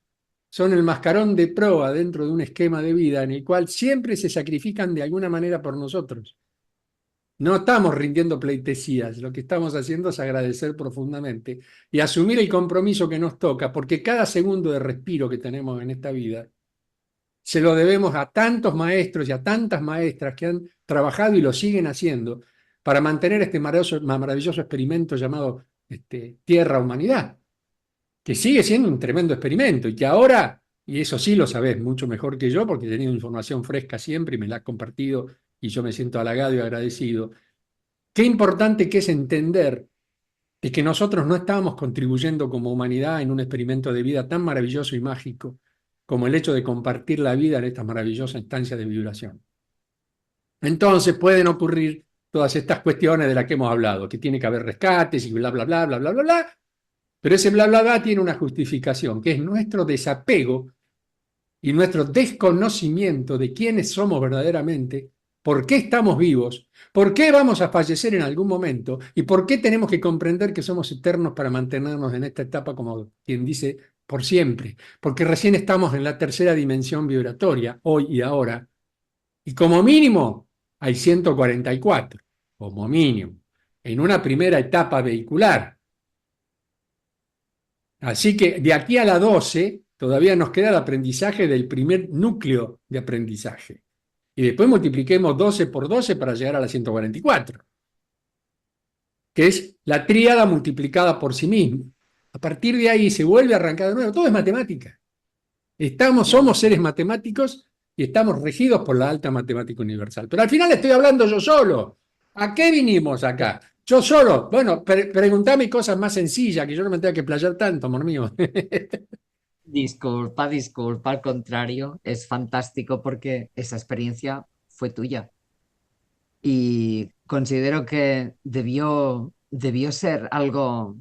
Son el mascarón de proa dentro de un esquema de vida en el cual siempre se sacrifican de alguna manera por nosotros. No estamos rindiendo pleitesías, lo que estamos haciendo es agradecer profundamente y asumir el compromiso que nos toca, porque cada segundo de respiro que tenemos en esta vida se lo debemos a tantos maestros y a tantas maestras que han trabajado y lo siguen haciendo para mantener este maravilloso experimento llamado Tierra-Humanidad, que sigue siendo un tremendo experimento y que ahora, y eso sí lo sabés mucho mejor que yo porque he tenido información fresca siempre y me la has compartido y yo me siento halagado y agradecido, qué importante que es entender de que nosotros no estábamos contribuyendo como humanidad en un experimento de vida tan maravilloso y mágico como el hecho de compartir la vida en esta maravillosa instancia de vibración. Entonces pueden ocurrir todas estas cuestiones de las que hemos hablado, que tiene que haber rescates y bla, bla, bla, bla, bla, bla, bla, pero ese bla, bla, bla tiene una justificación, que es nuestro desapego y nuestro desconocimiento de quiénes somos verdaderamente, por qué estamos vivos, por qué vamos a fallecer en algún momento y por qué tenemos que comprender que somos eternos para mantenernos en esta etapa, como quien dice, por siempre, porque recién estamos en la tercera dimensión vibratoria, hoy y ahora, y como mínimo hay 144, como mínimo, en una primera etapa vehicular. Así que de aquí a la 12 todavía nos queda el aprendizaje del primer núcleo de aprendizaje. Y después multipliquemos 12 por 12 para llegar a la 144, que es la tríada multiplicada por sí misma. A partir de ahí se vuelve a arrancar de nuevo. Todo es matemática. Somos seres matemáticos y estamos regidos por la alta matemática universal. Pero al final estoy hablando yo solo. ¿A qué vinimos acá? Yo solo. Bueno, preguntame cosas más sencillas, que yo no me tenga que playar tanto, amor mío. Disculpa, disculpa, al contrario, es fantástico porque esa experiencia fue tuya y considero que debió ser algo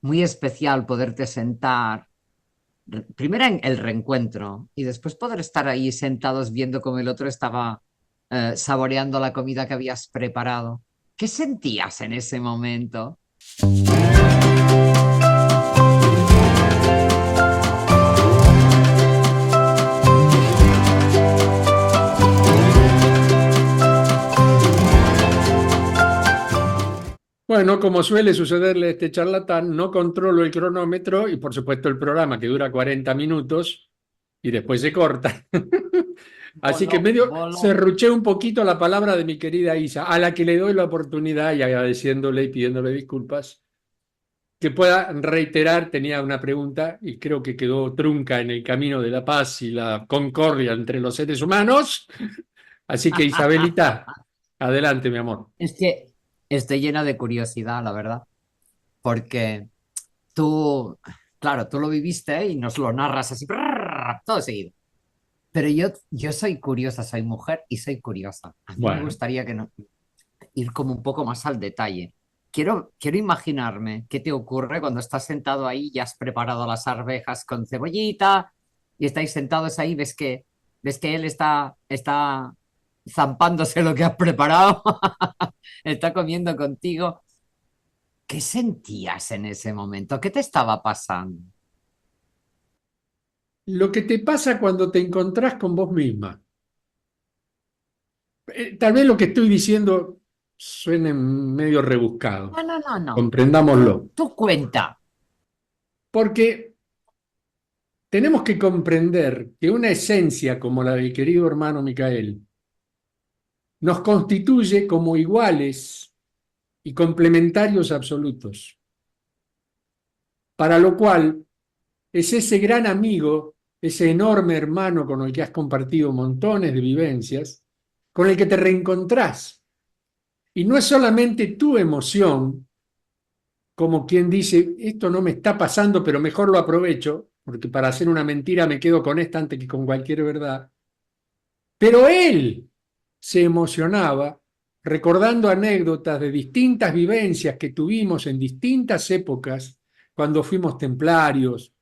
muy especial poderte sentar, primero en el reencuentro y después poder estar ahí sentados viendo cómo el otro estaba saboreando la comida que habías preparado. ¿Qué sentías en ese momento? Bueno, como suele sucederle a este charlatán, no controlo el cronómetro y por supuesto el programa que dura 40 minutos y después se corta. Así que Voló, medio voló. serruché un poquito la palabra de mi querida Isa, a la que le doy la oportunidad y agradeciéndole y pidiéndole disculpas, que pueda reiterar, tenía una pregunta y creo que quedó trunca en el camino de la paz y la concordia entre los seres humanos. Así que Isabelita, adelante, mi amor. Es que estoy llena de curiosidad, la verdad, porque tú, claro, tú lo viviste y nos lo narras así, brrr, todo seguido. Pero yo soy curiosa, soy mujer y soy curiosa. A mí me Bueno. gustaría que no, ir como un poco más al detalle. Quiero imaginarme qué te ocurre cuando estás sentado ahí y has preparado las arvejas con cebollita y estáis sentados ahí, ves que él está zampándose lo que has preparado, está comiendo contigo. ¿Qué sentías en ese momento? ¿Qué te estaba pasando? Lo que te pasa cuando te encontrás con vos misma. Tal vez lo que estoy diciendo suene medio rebuscado, No, no, no, no. comprendámoslo, Tú cuenta. porque tenemos que comprender que una esencia como la del querido hermano Micael nos constituye como iguales y complementarios absolutos, para lo cual es ese gran amigo, ese enorme hermano con el que has compartido montones de vivencias, con el que te reencontrás. Y no es solamente tu emoción, como quien dice, esto no me está pasando, pero mejor lo aprovecho, porque para hacer una mentira me quedo con esta antes que con cualquier verdad. Pero él se emocionaba recordando anécdotas de distintas vivencias que tuvimos en distintas épocas, cuando fuimos templarios,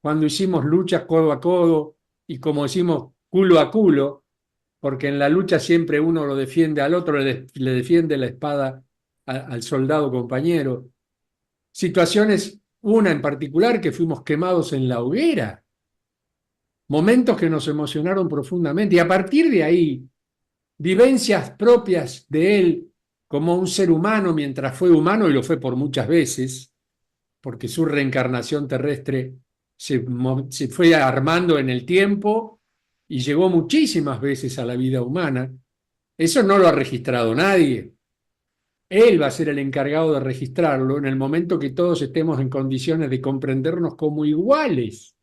cuando hicimos luchas codo a codo y como decimos culo a culo, porque en la lucha siempre uno lo defiende al otro, le defiende la espada al soldado compañero. Situaciones, una en particular, que fuimos quemados en la hoguera, momentos que nos emocionaron profundamente y a partir de ahí, vivencias propias de él como un ser humano mientras fue humano y lo fue por muchas veces, porque su reencarnación terrestre se fue armando en el tiempo y llegó muchísimas veces a la vida humana. Eso no lo ha registrado nadie. Él va a ser el encargado de registrarlo en el momento que todos estemos en condiciones de comprendernos como iguales,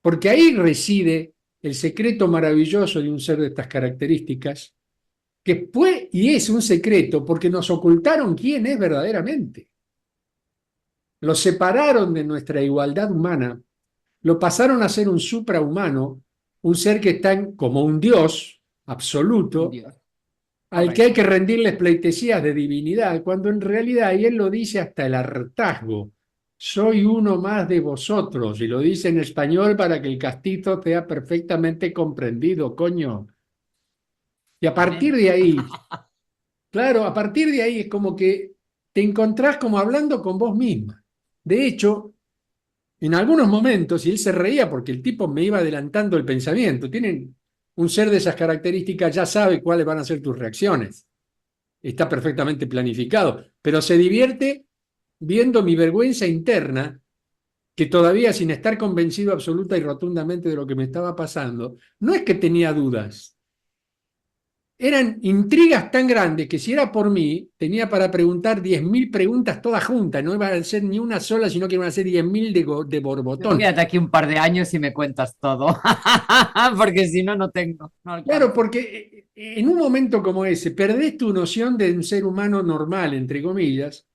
porque ahí reside el secreto maravilloso de un ser de estas características, que fue y es un secreto porque nos ocultaron quién es verdaderamente. Lo separaron de nuestra igualdad humana, lo pasaron a ser un suprahumano, un ser que está como un dios absoluto, Dios, al que hay correcto. que rendirles pleitesías de divinidad, cuando en realidad, y él lo dice hasta el hartazgo, soy uno más de vosotros, y lo dice en español para que el castizo sea perfectamente comprendido, coño. Y a partir Amén. de ahí, claro, a partir de ahí es como que te encontrás como hablando con vos misma. De hecho, en algunos momentos, y él se reía porque el tipo me iba adelantando el pensamiento, tienen un ser de esas características, ya sabe cuáles van a ser tus reacciones. Está perfectamente planificado, pero se divierte viendo mi vergüenza interna, que todavía sin estar convencido absoluta y rotundamente de lo que me estaba pasando, no es que tenía dudas, eran intrigas tan grandes que si era por mí, tenía para preguntar 10.000 preguntas todas juntas, no iba a ser ni una sola, sino que iban a ser 10.000 de Luego borbotón. quédate aquí un par de años y me cuentas todo, porque si no, no tengo, no Claro, alcanzo. porque en un momento como ese, perdés tu noción de un ser humano normal, entre comillas,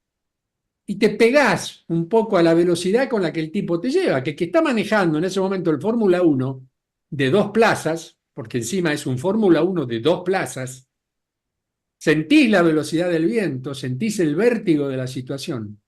y te pegás un poco a la velocidad con la que el tipo te lleva, que está manejando en ese momento el Fórmula Uno de dos plazas, porque encima es un Fórmula Uno de dos plazas, sentís la velocidad del viento, sentís el vértigo de la situación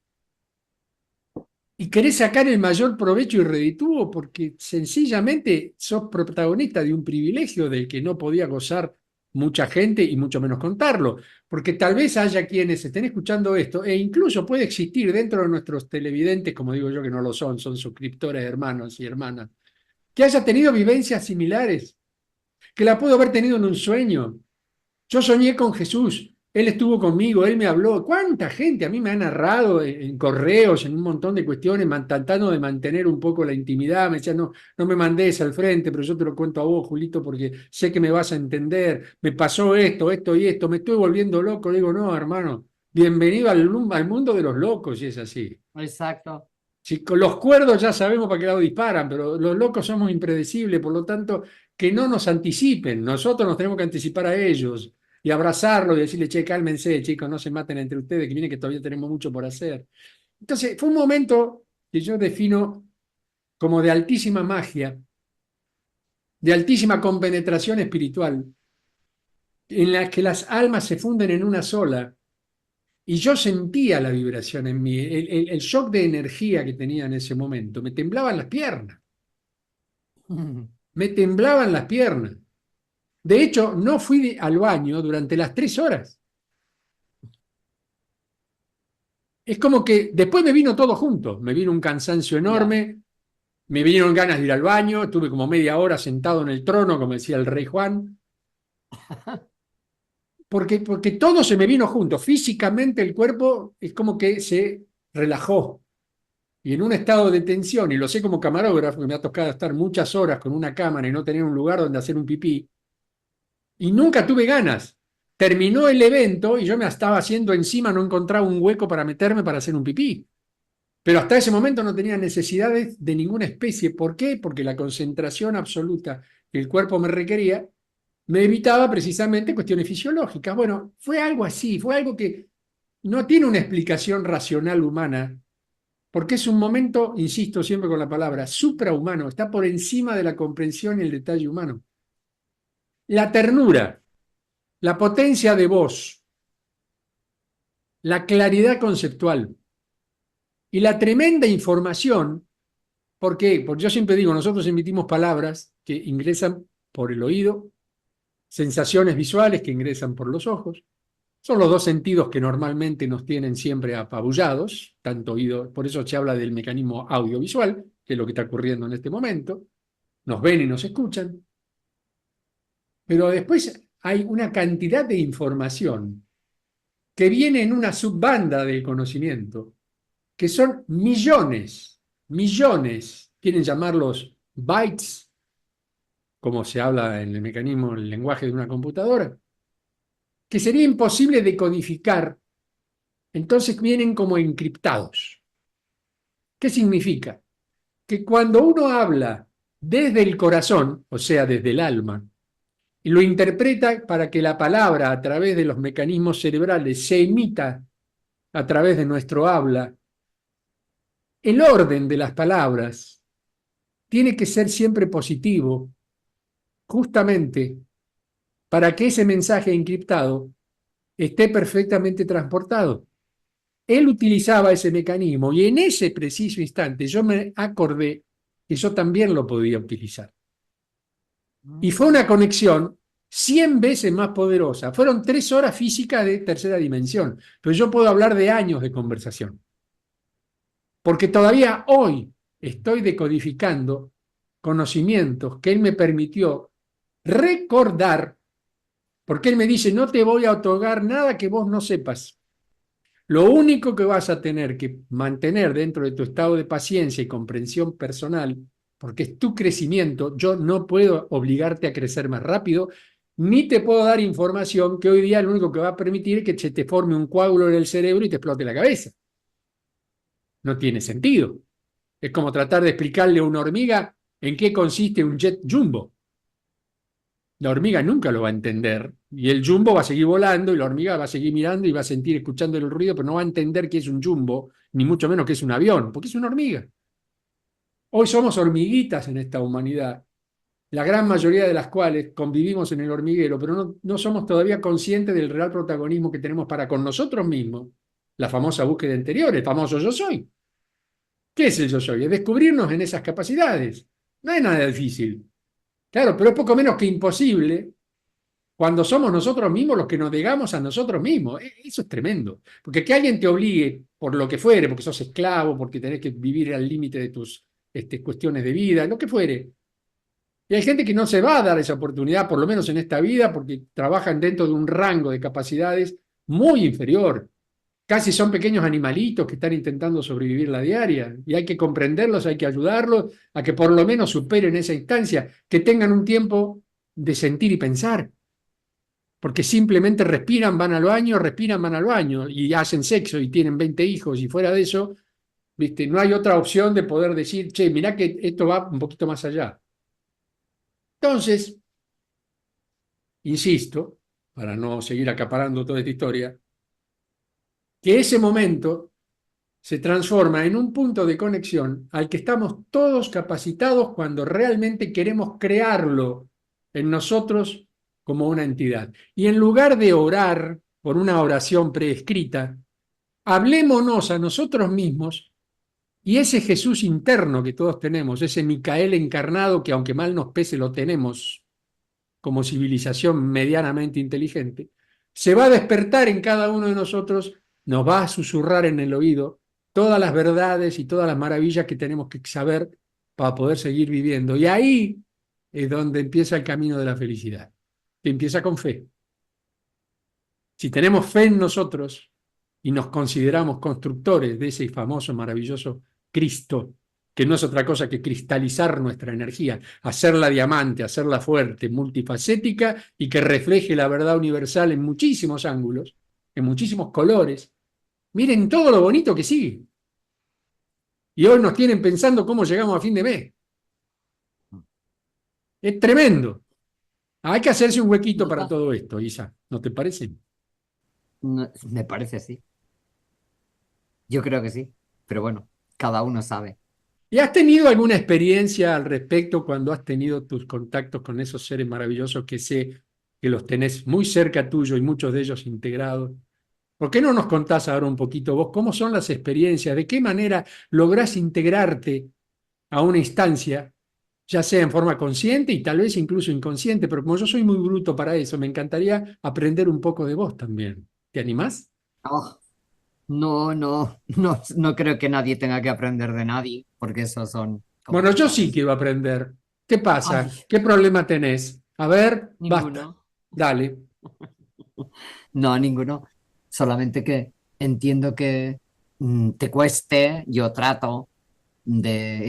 y querés sacar el mayor provecho y reditúo porque sencillamente sos protagonista de un privilegio del que no podía gozar mucha gente y mucho menos contarlo, porque tal vez haya quienes estén escuchando esto e incluso puede existir dentro de nuestros televidentes, como digo yo que no lo son, son suscriptores hermanos y hermanas, que haya tenido vivencias similares, que la puedo haber tenido en un sueño, yo soñé con Jesús, Él estuvo conmigo, Él me habló. ¿Cuánta gente a mí me ha narrado en correos, en un montón de cuestiones, tratando de mantener un poco la intimidad? Me decían, no, no me mandes al frente, pero yo te lo cuento a vos, Julito, porque sé que me vas a entender. Me pasó esto, esto y esto, me estoy volviendo loco. Le digo, no, hermano, bienvenido al mundo de los locos, y es así. Exacto. Si con los cuerdos ya sabemos para qué lado disparan, pero los locos somos impredecibles, por lo tanto, que no nos anticipen. Nosotros nos tenemos que anticipar a ellos y abrazarlos y decirle, che, cálmense, chicos, no se maten entre ustedes, que viene que todavía tenemos mucho por hacer. Entonces, fue un momento que yo defino como de altísima magia, de altísima compenetración espiritual, en la que las almas se funden en una sola. Y yo sentía la vibración en mí, el shock de energía que tenía en ese momento. Me temblaban las piernas. Me temblaban las piernas. De hecho, no fui al baño durante las 3 horas. Es como que después me vino todo junto. Me vino un cansancio Ya. enorme, me vinieron ganas de ir al baño, estuve como media hora sentado en el trono, como decía el rey Juan, porque todo se me vino junto. Físicamente el cuerpo es como que se relajó. Y en un estado de tensión, y lo sé como camarógrafo, que me ha tocado estar muchas horas con una cámara y no tener un lugar donde hacer un pipí, y nunca tuve ganas. Terminó el evento y yo me estaba haciendo encima, no encontraba un hueco para meterme para hacer un pipí. Pero hasta ese momento no tenía necesidades de ninguna especie. ¿Por qué? Porque la concentración absoluta que el cuerpo me requería me evitaba precisamente cuestiones fisiológicas. Bueno, fue algo así, fue algo que no tiene una explicación racional humana, porque es un momento, insisto siempre con la palabra, suprahumano, está por encima de la comprensión y el detalle humano. La ternura, la potencia de voz, la claridad conceptual y la tremenda información. ¿Por qué? Porque yo siempre digo, nosotros emitimos palabras que ingresan por el oído, sensaciones visuales que ingresan por los ojos. Son los dos sentidos que normalmente nos tienen siempre apabullados, tanto oído, por eso se habla del mecanismo audiovisual, que es lo que está ocurriendo en este momento. Nos ven y nos escuchan, pero después hay una cantidad de información que viene en una subbanda del conocimiento, que son millones, millones, quieren llamarlos bytes, como se habla en el mecanismo, en el lenguaje de una computadora, que sería imposible decodificar, entonces vienen como encriptados. ¿Qué significa? Que cuando uno habla desde el corazón, o sea, desde el alma, y lo interpreta para que la palabra a través de los mecanismos cerebrales se emita a través de nuestro habla, el orden de las palabras tiene que ser siempre positivo, justamente para que ese mensaje encriptado esté perfectamente transportado. Él utilizaba ese mecanismo y en ese preciso instante yo me acordé que yo también lo podía utilizar. Y fue una conexión 100 veces más poderosa. Fueron 3 horas físicas de tercera dimensión, pero yo puedo hablar de años de conversación. Porque todavía hoy estoy decodificando conocimientos que él me permitió recordar, porque él me dice, no te voy a otorgar nada que vos no sepas. Lo único que vas a tener que mantener dentro de tu estado de paciencia y comprensión personal, porque es tu crecimiento, yo no puedo obligarte a crecer más rápido, ni te puedo dar información que hoy día lo único que va a permitir es que se te forme un coágulo en el cerebro y te explote la cabeza. No tiene sentido. Es como tratar de explicarle a una hormiga en qué consiste un jet jumbo. La hormiga nunca lo va a entender y el jumbo va a seguir volando y la hormiga va a seguir mirando y va a sentir escuchando el ruido, pero no va a entender qué es un jumbo, ni mucho menos qué es un avión, porque es una hormiga. Hoy somos hormiguitas en esta humanidad, la gran mayoría de las cuales convivimos en el hormiguero, pero no somos todavía conscientes del real protagonismo que tenemos para con nosotros mismos. La famosa búsqueda interior, el famoso yo soy. ¿Qué es el yo soy? Es descubrirnos en esas capacidades. No es nada difícil. Claro, pero es poco menos que imposible cuando somos nosotros mismos los que nos negamos a nosotros mismos. Eso es tremendo. Porque que alguien te obligue por lo que fuere, porque sos esclavo, porque tenés que vivir al límite de tus cuestiones de vida, lo que fuere. Y hay gente que no se va a dar esa oportunidad, por lo menos en esta vida, porque trabajan dentro de un rango de capacidades muy inferior. Casi son pequeños animalitos que están intentando sobrevivir la diaria. Y hay que comprenderlos, hay que ayudarlos a que por lo menos superen esa instancia, que tengan un tiempo de sentir y pensar porque simplemente respiran, van al baño, respiran, van al baño y hacen sexo y tienen 20 hijos y fuera de eso, ¿viste? No hay otra opción de poder decir, che, mirá que esto va un poquito más allá. Entonces, insisto, para no seguir acaparando toda esta historia, que ese momento se transforma en un punto de conexión al que estamos todos capacitados cuando realmente queremos crearlo en nosotros como una entidad. Y en lugar de orar por una oración preescrita, hablémonos a nosotros mismos y ese Jesús interno que todos tenemos, ese Micael encarnado que aunque mal nos pese lo tenemos como civilización medianamente inteligente, se va a despertar en cada uno de nosotros, nos va a susurrar en el oído todas las verdades y todas las maravillas que tenemos que saber para poder seguir viviendo. Y ahí es donde empieza el camino de la felicidad, que empieza con fe. Si tenemos fe en nosotros y nos consideramos constructores de ese famoso, maravilloso Cristo, que no es otra cosa que cristalizar nuestra energía, hacerla diamante, hacerla fuerte, multifacética y que refleje la verdad universal en muchísimos ángulos, en muchísimos colores. Miren todo lo bonito que sigue. Y hoy nos tienen pensando cómo llegamos a fin de mes. Es tremendo. Hay que hacerse un huequito para todo esto, Isa. ¿No te parece? No, me parece sí. Yo creo que sí. Pero bueno, cada uno sabe. ¿Y has tenido alguna experiencia al respecto cuando has tenido tus contactos con esos seres maravillosos que sé que los tenés muy cerca tuyo y muchos de ellos integrados? ¿Por qué no nos contás ahora un poquito vos cómo son las experiencias? ¿De qué manera lográs integrarte a una instancia, ya sea en forma consciente y tal vez incluso inconsciente? Pero como yo soy muy bruto para eso, me encantaría aprender un poco de vos también. ¿Te animás? Oh, no, no, no, no creo que nadie tenga que aprender de nadie, porque esos son, como Bueno, tú yo sí sabes. quiero aprender. ¿Qué Ay, pasa? ¿Qué problema tenés? A ver, basta. ninguno. Dale. No, ninguno. Solamente que entiendo que te cueste, yo he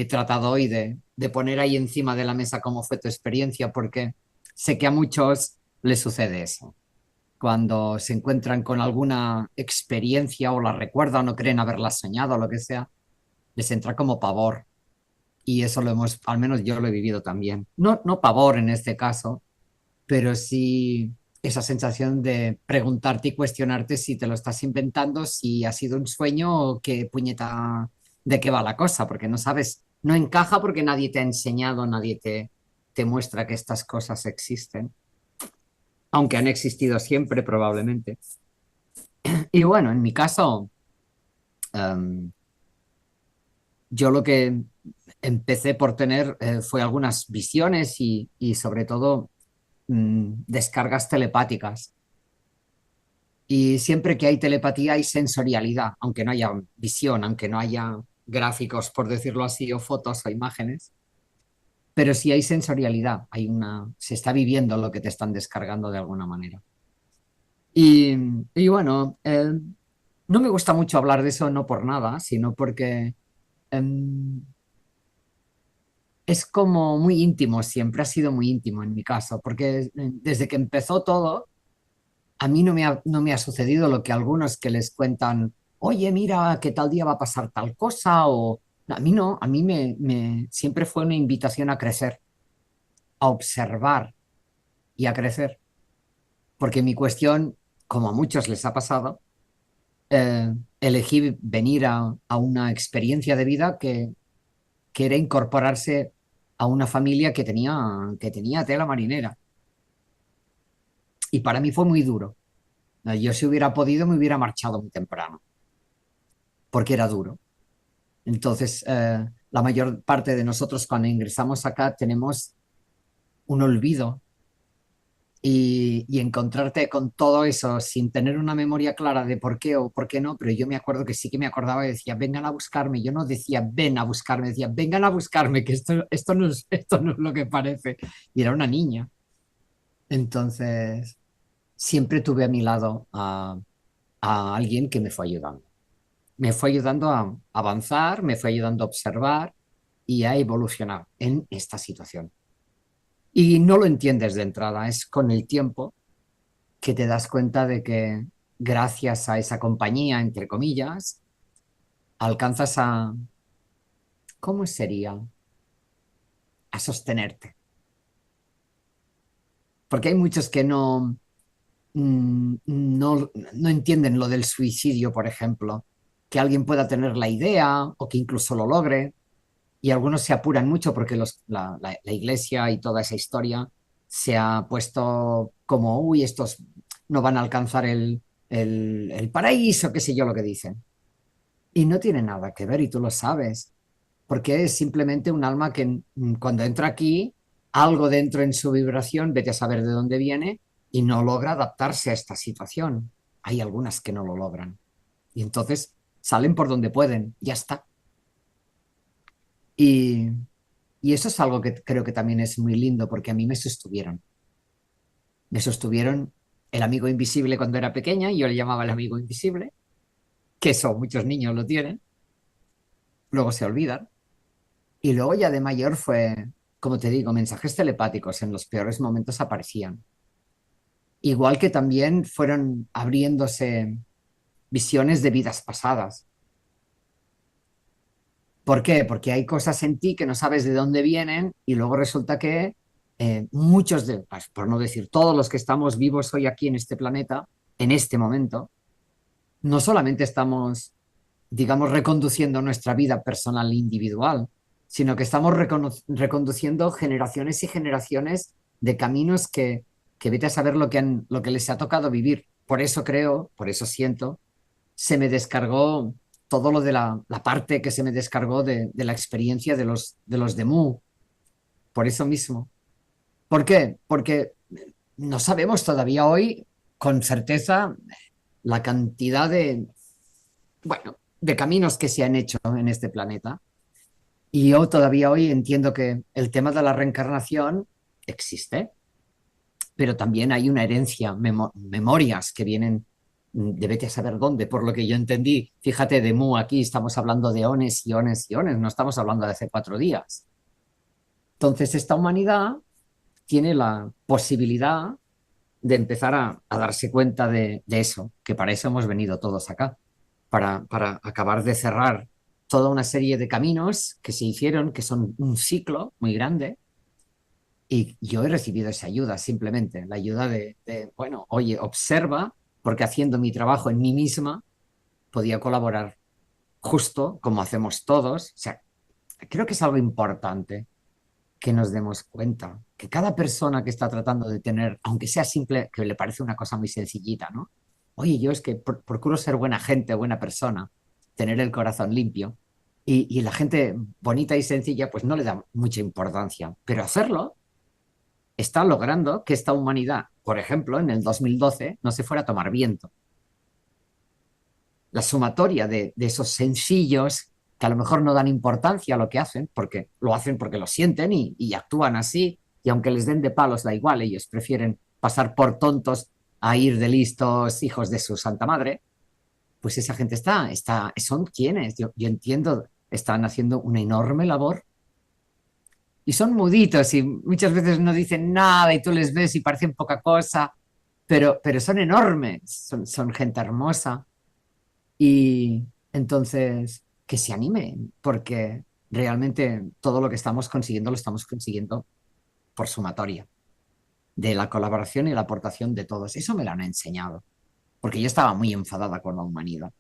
tratado hoy de poner ahí encima de la mesa cómo fue tu experiencia, porque sé que a muchos les sucede eso. Cuando se encuentran con alguna experiencia o la recuerdan o creen haberla soñado o lo que sea, les entra como pavor. Y eso lo hemos, al menos yo lo he vivido también. No, no pavor en este caso, pero sí esa sensación de preguntarte y cuestionarte si te lo estás inventando, si ha sido un sueño o qué puñeta, de qué va la cosa, porque no sabes, no encaja porque nadie te ha enseñado, nadie te muestra que estas cosas existen, aunque han existido siempre probablemente. Y bueno, en mi caso, um, yo lo que empecé por tener fue algunas visiones y sobre todo descargas telepáticas. Y siempre que hay telepatía hay sensorialidad, aunque no haya visión, aunque no haya gráficos, por decirlo así, o fotos o imágenes, pero sí hay sensorialidad, se está viviendo lo que te están descargando de alguna manera. Y, y bueno, no me gusta mucho hablar de eso, no por nada, sino porque em, es como muy íntimo, siempre ha sido muy íntimo en mi caso, porque desde que empezó todo, a mí no me ha sucedido lo que a algunos que les cuentan, oye, mira, que tal día va a pasar tal cosa, o a mí no, a mí siempre fue una invitación a crecer, a observar y a crecer, porque mi cuestión, como a muchos les ha pasado, elegí venir a una experiencia de vida que era incorporarse a una familia que tenía tela marinera. Y para mí fue muy duro. Yo si hubiera podido me hubiera marchado muy temprano, porque era duro. Entonces, la mayor parte de nosotros cuando ingresamos acá tenemos un olvido y encontrarte con todo eso sin tener una memoria clara de por qué o por qué no, pero yo me acuerdo que sí que me acordaba y decía, vengan a buscarme. Yo no decía, ven a buscarme, decía, vengan a buscarme, que esto no es lo que parece. Y era una niña. Entonces, siempre tuve a mi lado a alguien que me fue ayudando. Me fue ayudando a avanzar, me fue ayudando a observar y a evolucionar en esta situación. Y no lo entiendes de entrada, es con el tiempo que te das cuenta de que gracias a esa compañía, entre comillas, alcanzas ¿cómo sería? A sostenerte. Porque hay muchos que no entienden lo del suicidio, por ejemplo, que alguien pueda tener la idea o que incluso lo logre, y algunos se apuran mucho porque la iglesia y toda esa historia se ha puesto como, uy, estos no van a alcanzar el paraíso, qué sé yo lo que dicen. Y no tiene nada que ver y tú lo sabes, porque es simplemente un alma que cuando entra aquí, algo dentro en su vibración, vete a saber de dónde viene, y no logra adaptarse a esta situación. Hay algunas que no lo logran. Y entonces salen por donde pueden, ya está. Y, y eso es algo que creo que también es muy lindo porque a mí me sostuvieron. Me sostuvieron el amigo invisible cuando era pequeña, y yo le llamaba el amigo invisible, que eso muchos niños lo tienen, luego se olvidan. Y luego ya de mayor fue, como te digo, mensajes telepáticos en los peores momentos aparecían. Igual que también fueron abriéndose visiones de vidas pasadas. ¿Por qué? Porque hay cosas en ti que no sabes de dónde vienen y luego resulta que muchos de, pues, por no decir todos los que estamos vivos hoy aquí en este planeta, en este momento, no solamente estamos, digamos, reconduciendo nuestra vida personal e individual, sino que estamos reconduciendo generaciones y generaciones de caminos que vete a saber lo que les ha tocado vivir. Por eso creo, por eso siento, se me descargó todo lo de la parte que se me descargó de la experiencia de los de Mu, por eso mismo. ¿Por qué? Porque no sabemos todavía hoy con certeza la cantidad bueno, de caminos que se han hecho en este planeta. Y yo todavía hoy entiendo que el tema de la reencarnación existe, pero también hay una herencia, memorias que vienen de vete a saber dónde, por lo que yo entendí. Fíjate, de Mu aquí estamos hablando de ones y ones y ones, no estamos hablando de hace 4 días. Entonces, esta humanidad tiene la posibilidad de empezar a darse cuenta eso, que para eso hemos venido todos acá, para acabar de cerrar toda una serie de caminos que se hicieron, que son un ciclo muy grande, y yo he recibido esa ayuda simplemente, la ayuda bueno, oye, observa, porque haciendo mi trabajo en mí misma podía colaborar justo como hacemos todos. O sea, creo que es algo importante que nos demos cuenta, que cada persona que está tratando de tener, aunque sea simple, que le parece una cosa muy sencillita, ¿no? Oye, yo es que procuro ser buena gente, buena persona, tener el corazón limpio, y la gente bonita y sencilla pues no le da mucha importancia, pero hacerlo está logrando que esta humanidad, por ejemplo, en el 2012 no se fuera a tomar viento. La sumatoria de esos sencillos que a lo mejor no dan importancia a lo que hacen, porque lo hacen porque lo sienten y actúan así, y aunque les den de palos da igual, ellos prefieren pasar por tontos a ir de listos hijos de su santa madre, pues esa gente son quienes, yo entiendo, están haciendo una enorme labor y son muditos y muchas veces no dicen nada y tú les ves y parecen poca cosa, pero son enormes, son gente hermosa. Y entonces, que se animen, porque realmente todo lo que estamos consiguiendo lo estamos consiguiendo por sumatoria, de la colaboración y la aportación de todos. Eso me lo han enseñado, porque yo estaba muy enfadada con la humanidad.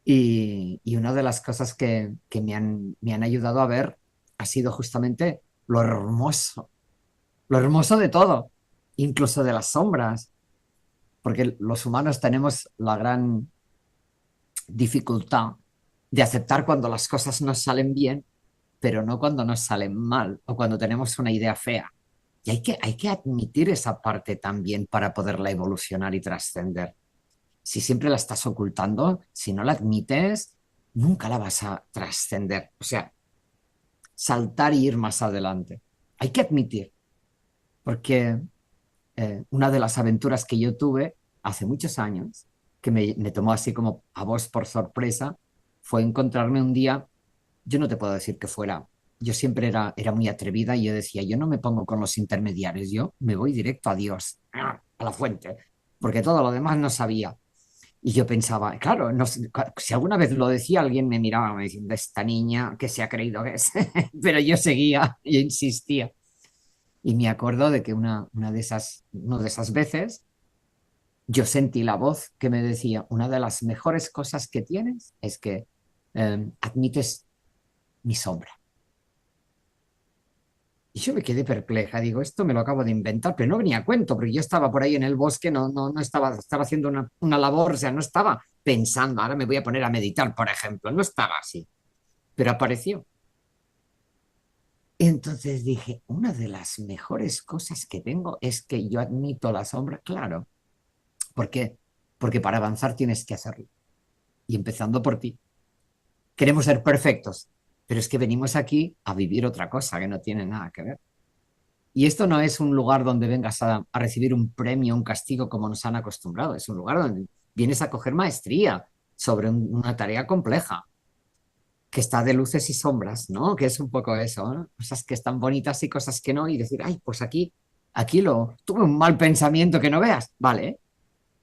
Y una de las cosas que me han ayudado a ver ha sido justamente lo hermoso de todo, incluso de las sombras, porque los humanos tenemos la gran dificultad de aceptar cuando las cosas nos salen bien, pero no cuando nos salen mal o cuando tenemos una idea fea. Y hay que admitir esa parte también para poderla evolucionar y trascender. Si siempre la estás ocultando, si no la admites, nunca la vas a trascender. O sea, saltar y ir más adelante. Hay que admitir, porque una de las aventuras que yo tuve hace muchos años, que me tomó así como a vos por sorpresa, fue encontrarme un día, yo no te puedo decir que fuera, yo siempre era muy atrevida y yo decía, yo no me pongo con los intermediarios, yo me voy directo a Dios, a la fuente, porque todo lo demás no sabía. Y yo pensaba, claro, no sé, si alguna vez lo decía, alguien me miraba me diciendo, esta niña que se ha creído que es, pero yo seguía, yo insistía. Y me acuerdo de que una de esas veces yo sentí la voz que me decía, una de las mejores cosas que tienes es que admites mi sombra. Y yo me quedé perpleja, digo, esto me lo acabo de inventar, pero no venía a cuento, porque yo estaba por ahí en el bosque, no estaba haciendo una labor, o sea, no estaba pensando, ahora me voy a poner a meditar, por ejemplo, no estaba así, pero apareció. Entonces dije, una de las mejores cosas que tengo es que yo admito la sombra, claro. ¿Por qué? Porque para avanzar tienes que hacerlo. Y empezando por ti. Queremos ser perfectos, pero es que venimos aquí a vivir otra cosa que no tiene nada que ver. Y esto no es un lugar donde vengas a recibir un premio, un castigo como nos han acostumbrado. Es un lugar donde vienes a coger maestría sobre una tarea compleja, que está de luces y sombras, ¿no? Que es un poco eso, ¿no? Cosas que están bonitas y cosas que no, y decir, ay, pues aquí tuve un mal pensamiento que no veas. Vale,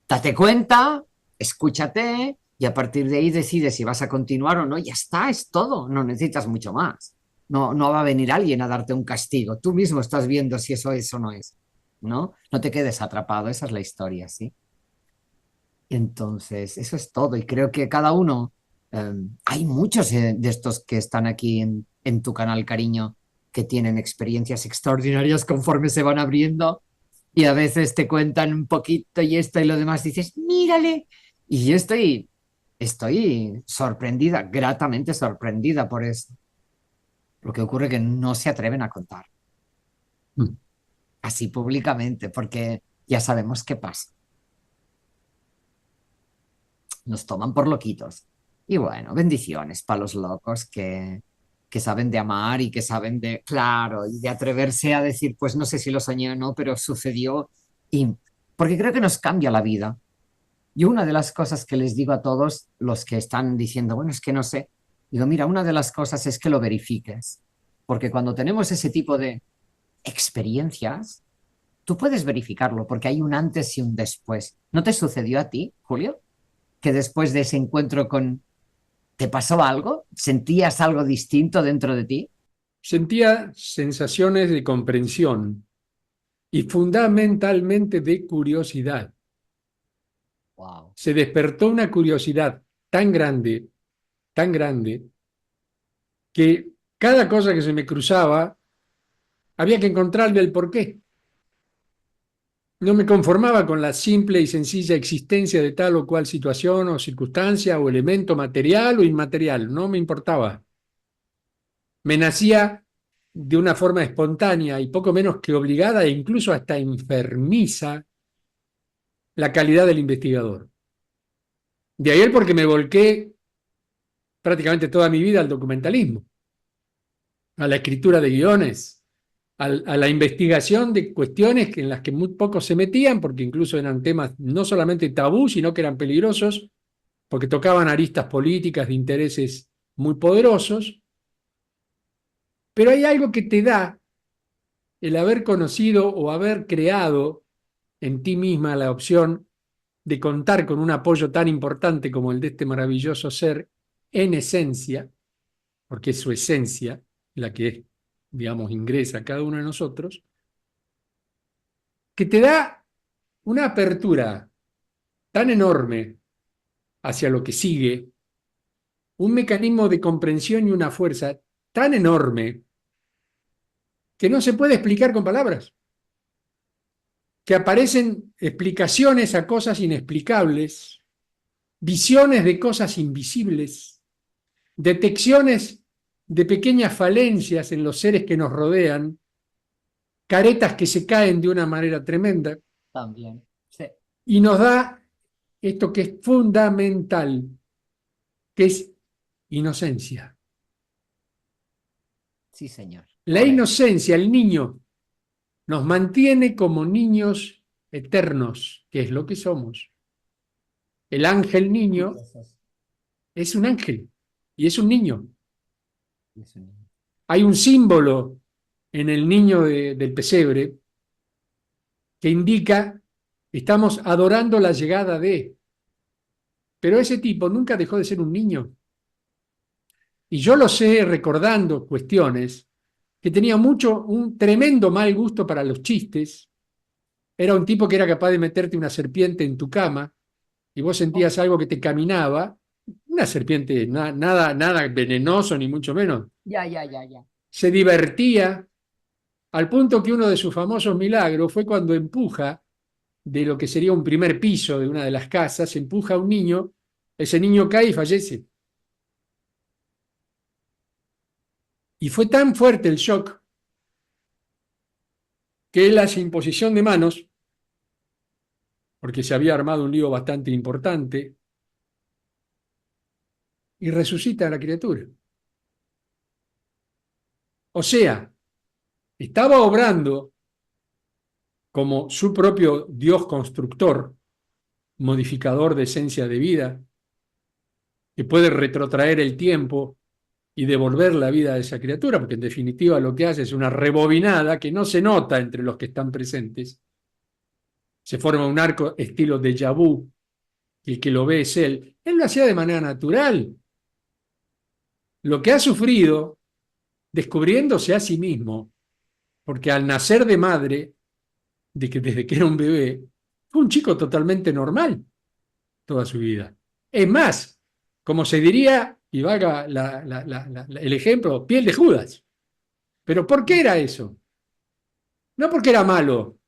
date cuenta, escúchate y a partir de ahí decides si vas a continuar o no. Ya está, es todo, no necesitas mucho más. No va a venir alguien a darte un castigo. Tú mismo estás viendo si eso es o no es, ¿no? No te quedes atrapado, esa es la historia, ¿sí? Entonces, eso es todo y creo que cada uno, hay muchos de estos que están aquí en tu canal, cariño, que tienen experiencias extraordinarias conforme se van abriendo y a veces te cuentan un poquito y esto y lo demás, dices, mírale. Y yo estoy sorprendida, gratamente sorprendida por eso. Lo que ocurre es que no se atreven a contar Mm. así públicamente porque ya sabemos qué pasa. Nos toman por loquitos. Y bueno, bendiciones para los locos que saben de amar y que saben de, claro, y de atreverse a decir, pues no sé si lo soñé o no, pero sucedió. Y porque creo que nos cambia la vida. Y una de las cosas que les digo a todos los que están diciendo, bueno, es que no sé, digo, mira, una de las cosas es que lo verifiques. Porque cuando tenemos ese tipo de experiencias, tú puedes verificarlo porque hay un antes y un después. ¿No te sucedió a ti, Julio? Que después de ese encuentro con ¿Te pasó algo? ¿Sentías algo distinto dentro de ti? Sentía sensaciones de comprensión y fundamentalmente de curiosidad. Wow. Se despertó una curiosidad tan grande, que cada cosa que se me cruzaba había que encontrarle el porqué. No me conformaba con la simple y sencilla existencia de tal o cual situación o circunstancia o elemento material o inmaterial, no me importaba. Me nacía de una forma espontánea y poco menos que obligada e incluso hasta enfermiza la calidad del investigador. De ahí el porque me volqué prácticamente toda mi vida al documentalismo, a la escritura de guiones, a la investigación de cuestiones en las que muy pocos se metían, porque incluso eran temas no solamente tabú, sino que eran peligrosos, porque tocaban aristas políticas de intereses muy poderosos. Pero hay algo que te da el haber conocido o haber creado en ti misma la opción de contar con un apoyo tan importante como el de este maravilloso ser en esencia, porque es su esencia la que, digamos, ingresa a cada uno de nosotros, que te da una apertura tan enorme hacia lo que sigue, un mecanismo de comprensión y una fuerza tan enorme que no se puede explicar con palabras, que aparecen explicaciones a cosas inexplicables, visiones de cosas invisibles, detecciones de pequeñas falencias en los seres que nos rodean, caretas que se caen de una manera tremenda, También. Sí, y nos da esto que es fundamental, que es inocencia. sí, señor. La Ole. inocencia, el niño, nos mantiene como niños eternos, que es lo que somos. El ángel niño es un ángel y es un niño. Hay un símbolo en el niño del pesebre que indica estamos adorando la llegada de, pero ese tipo nunca dejó de ser un niño. Y yo lo sé recordando cuestiones que tenía un tremendo mal gusto para los chistes. Era un tipo que era capaz de meterte una serpiente en tu cama y vos Oh, sentías algo que te caminaba, una serpiente, nada venenoso ni mucho menos. ya, ya, ya, ya. Se divertía al punto que uno de sus famosos milagros fue cuando empuja de lo que sería un primer piso de una de las casas, empuja a un niño, ese niño cae y fallece. Y fue tan fuerte el shock que él hace imposición de manos, porque se había armado un lío bastante importante, y resucita a la criatura. O sea, estaba obrando como su propio Dios constructor, modificador de esencia de vida, que puede retrotraer el tiempo y devolver la vida a esa criatura, porque en definitiva lo que hace es una rebobinada que no se nota entre los que están presentes. Se forma un arco estilo déjà vu, y el que lo ve es él. Él lo hacía de manera natural. Lo que ha sufrido, descubriéndose a sí mismo, porque al nacer de madre, desde que era un bebé, fue un chico totalmente normal toda su vida. Es más, como se diría, y valga el ejemplo, piel de Judas. ¿Pero por qué era eso? No porque era malo.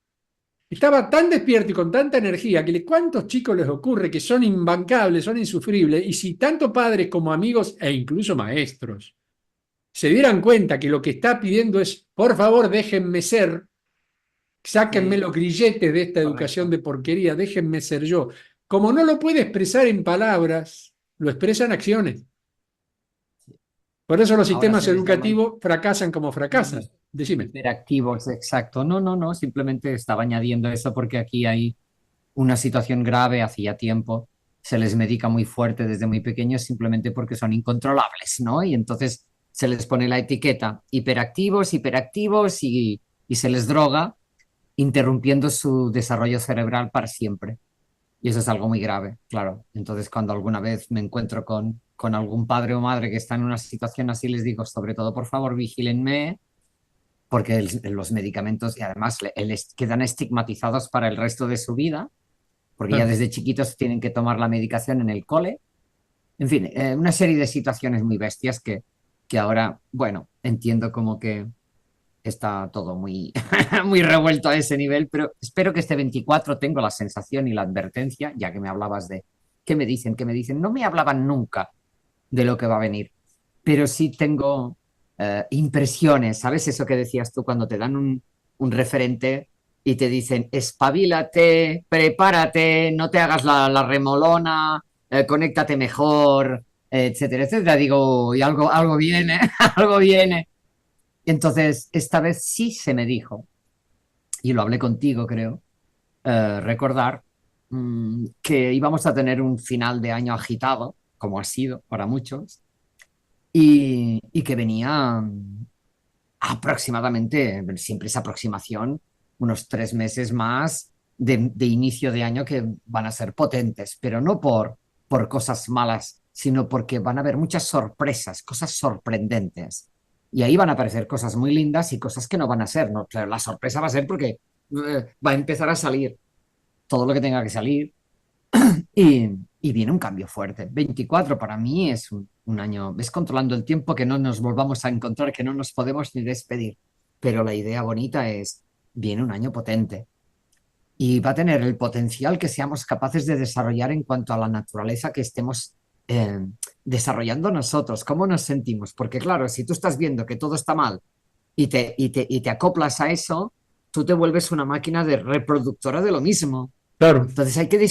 Estaba tan despierto y con tanta energía que cuántos chicos les ocurre que son imbancables, son insufribles, y si tanto padres como amigos e incluso maestros se dieran cuenta que lo que está pidiendo es, por favor, déjenme ser, sáquenme Sí, los grilletes de esta educación correcto. de porquería, déjenme ser yo. Como no lo puede expresar en palabras, lo expresa en acciones. Sí. Por eso los Ahora sistemas se les llama educativos fracasan como fracasan. Decime. hiperactivos, exacto. No, no, no, simplemente estaba añadiendo eso porque aquí hay una situación grave hacía tiempo. Se les medica muy fuerte desde muy pequeños simplemente porque son incontrolables, ¿no? Y entonces se les pone la etiqueta hiperactivos, hiperactivos y se les droga, interrumpiendo su desarrollo cerebral para siempre. Y eso es algo muy grave, claro. Entonces, cuando alguna vez me encuentro con con algún padre o madre que está en una situación así, les digo, sobre todo, por favor, vigílenme, porque los medicamentos y además les quedan estigmatizados para el resto de su vida, porque ya desde chiquitos tienen que tomar la medicación en el cole. En fin, una serie de situaciones muy bestias que ahora, bueno, entiendo como que está todo muy, muy revuelto a ese nivel, pero espero que este 24 tengo la sensación y la advertencia, ya que me hablabas de qué me dicen, no me hablaban nunca de lo que va a venir, pero sí tengo impresiones, ¿sabes? Eso que decías tú cuando te dan un referente y te dicen, espabilate, prepárate, no te hagas la remolona, conéctate mejor, etcétera, etcétera. Digo, y algo viene, algo viene. Entonces, esta vez sí se me dijo, y lo hablé contigo, creo, recordar que íbamos a tener un final de año agitado, como ha sido para muchos, y que venía aproximadamente, siempre esa aproximación, unos 3 meses más de inicio de año que van a ser potentes, pero no por cosas malas, sino porque van a haber muchas sorpresas, cosas sorprendentes. Y ahí van a aparecer cosas muy lindas y cosas que no van a ser, ¿no? Claro, la sorpresa va a ser porque va a empezar a salir todo lo que tenga que salir y, y viene un cambio fuerte. 24 para mí es un año, ves controlando el tiempo que no nos volvamos a encontrar, que no nos podemos ni despedir. Pero la idea bonita es, viene un año potente y va a tener el potencial que seamos capaces de desarrollar en cuanto a la naturaleza que estemos eh, desarrollando nosotros, cómo nos sentimos. Porque claro, si tú estás viendo que todo está mal y te acoplas a eso, tú te vuelves una máquina de reproductora de lo mismo. Claro, Entonces hay que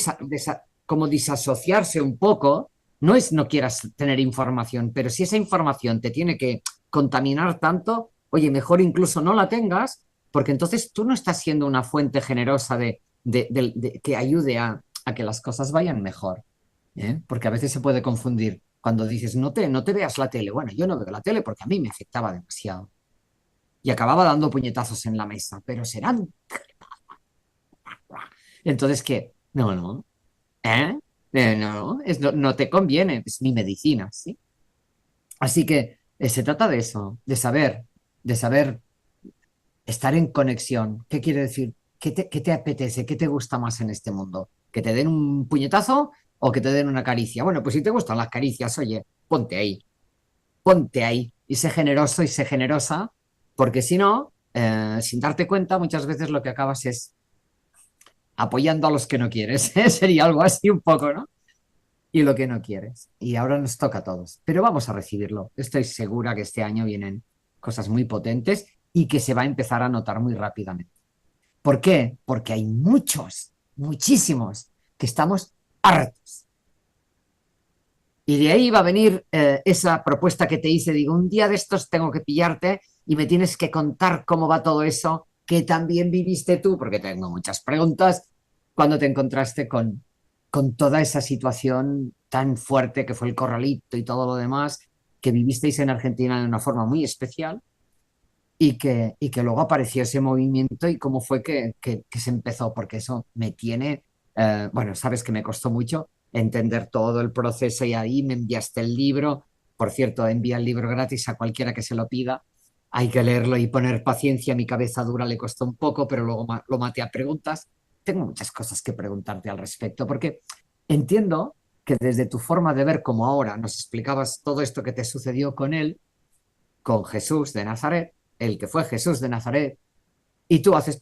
como disasociarse un poco. No es no quieras tener información, pero si esa información te tiene que contaminar tanto, oye, mejor incluso no la tengas, porque entonces tú no estás siendo una fuente generosa que ayude a que las cosas vayan mejor. ¿Eh? Porque a veces se puede confundir cuando dices, no te veas la tele. Bueno, yo no veo la tele porque a mí me afectaba demasiado. Y acababa dando puñetazos en la mesa, pero serán... Entonces, ¿qué? No, no. ¿Eh? No, no te conviene, es mi medicina, ¿sí? Así que se trata de eso, de saber estar en conexión. ¿Qué quiere decir? ¿Qué te apetece? ¿Qué te gusta más en este mundo? ¿Que te den un puñetazo o que te den una caricia? Bueno, pues si te gustan las caricias, oye, ponte ahí y sé generoso y sé generosa, porque si no, sin darte cuenta, muchas veces lo que acabas es apoyando a los que no quieres. Sería algo así un poco, ¿no? Y lo que no quieres. Y ahora nos toca a todos. Pero vamos a recibirlo. Estoy segura que este año vienen cosas muy potentes y que se va a empezar a notar muy rápidamente. ¿Por qué? Porque hay muchos, muchísimos, que estamos hartos. Y de ahí va a venir esa propuesta que te hice. Digo, un día de estos tengo que pillarte y me tienes que contar cómo va todo eso que también viviste tú, porque tengo muchas preguntas, cuando te encontraste con toda esa situación tan fuerte que fue el corralito y todo lo demás, que vivisteis en Argentina de una forma muy especial y que luego apareció ese movimiento y cómo fue que se empezó, porque eso me tiene, bueno, sabes que me costó mucho entender todo el proceso y ahí me enviaste el libro. Por cierto, envía el libro gratis a cualquiera que se lo pida. Hay que leerlo y poner paciencia. Mi cabeza dura le costó un poco, pero luego lo maté a preguntas. Tengo muchas cosas que preguntarte al respecto, porque entiendo que desde tu forma de ver, como ahora nos explicabas todo esto que te sucedió con él, con Jesús de Nazaret, el que fue Jesús de Nazaret, y tú haces...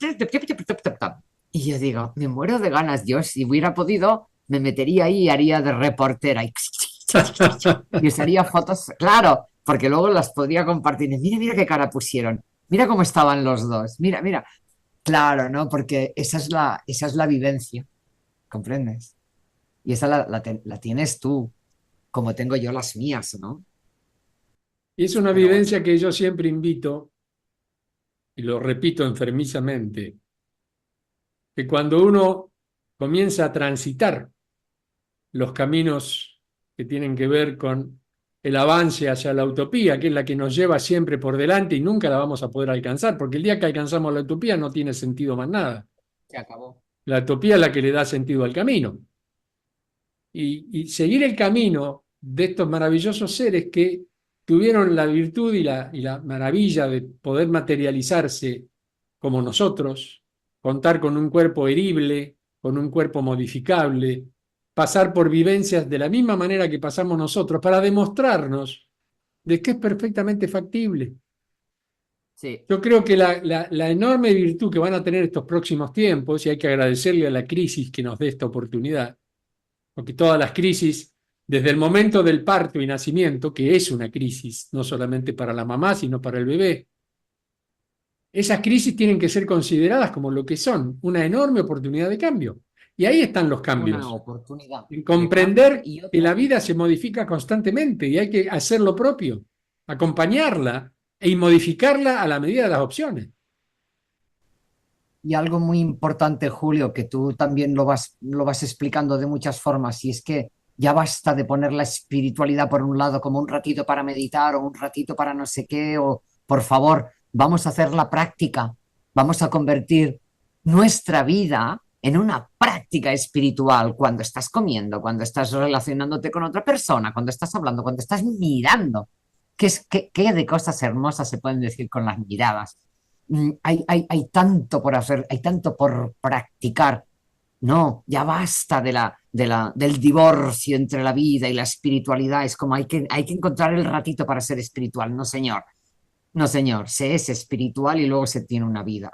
Y yo digo, me muero de ganas, yo si hubiera podido, me metería ahí y haría de reportera y os haría fotos, claro, porque luego las podría compartir. Mira, mira qué cara pusieron, mira cómo estaban los dos, mira, mira. Claro, ¿no? Porque esa es la vivencia, ¿comprendes? Y esa la tienes tú, como tengo yo las mías, ¿no? y es una Pero bueno, vivencia que yo siempre invito, y lo repito enfermizamente, que cuando uno comienza a transitar los caminos que tienen que ver con el avance hacia la utopía, que es la que nos lleva siempre por delante y nunca la vamos a poder alcanzar, porque el día que alcanzamos la utopía no tiene sentido más nada. se acabó. La utopía es la que le da sentido al camino. Y seguir el camino de estos maravillosos seres que tuvieron la virtud y la maravilla de poder materializarse como nosotros, contar con un cuerpo herible, con un cuerpo modificable, pasar por vivencias de la misma manera que pasamos nosotros, para demostrarnos de que es perfectamente factible. Sí, Yo creo que la enorme virtud que van a tener estos próximos tiempos, y hay que agradecerle a la crisis que nos dé esta oportunidad, porque todas las crisis, desde el momento del parto y nacimiento, que es una crisis, no solamente para la mamá, sino para el bebé, esas crisis tienen que ser consideradas como lo que son, una enorme oportunidad de cambio. Y ahí están los una cambios, oportunidad en de cambio comprender y que la otra. vida se modifica constantemente y hay que hacer lo propio, acompañarla y modificarla a la medida de las opciones. Y algo muy importante, Julio, que tú también lo vas explicando de muchas formas, y es que ya basta de poner la espiritualidad por un lado como un ratito para meditar o un ratito para no sé qué, o por favor, vamos a hacer la práctica, vamos a convertir nuestra vida en una práctica espiritual cuando estás comiendo, cuando estás relacionándote con otra persona, cuando estás hablando, cuando estás mirando. ¿Qué de cosas hermosas se pueden decir con las miradas? Hay tanto por hacer, hay tanto por practicar. No, ya basta del divorcio entre la vida y la espiritualidad. Es como hay que encontrar el ratito para ser espiritual. No, señor. No, señor. Se es espiritual y luego se tiene una vida.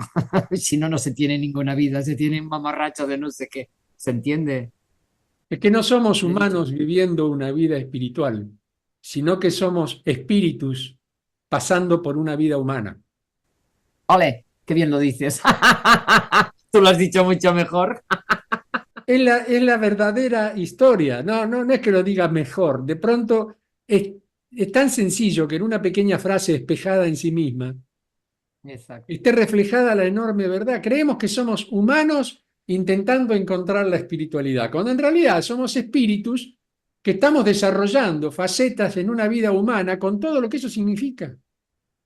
Si no, no se tiene ninguna vida. Se tiene un mamarracho de no sé qué. ¿Se entiende? Es que no somos Lo he dicho humanos bien. viviendo una vida espiritual, sino que somos espíritus pasando por una vida humana. Ole, qué bien lo dices. Tú lo has dicho mucho mejor. Es la verdadera historia. No, no, no es que lo diga mejor. De pronto es tan sencillo que en una pequeña frase despejada en sí misma Exacto. esté reflejada la enorme verdad. Creemos que somos humanos intentando encontrar la espiritualidad, cuando en realidad somos espíritus que estamos desarrollando facetas en una vida humana con todo lo que eso significa.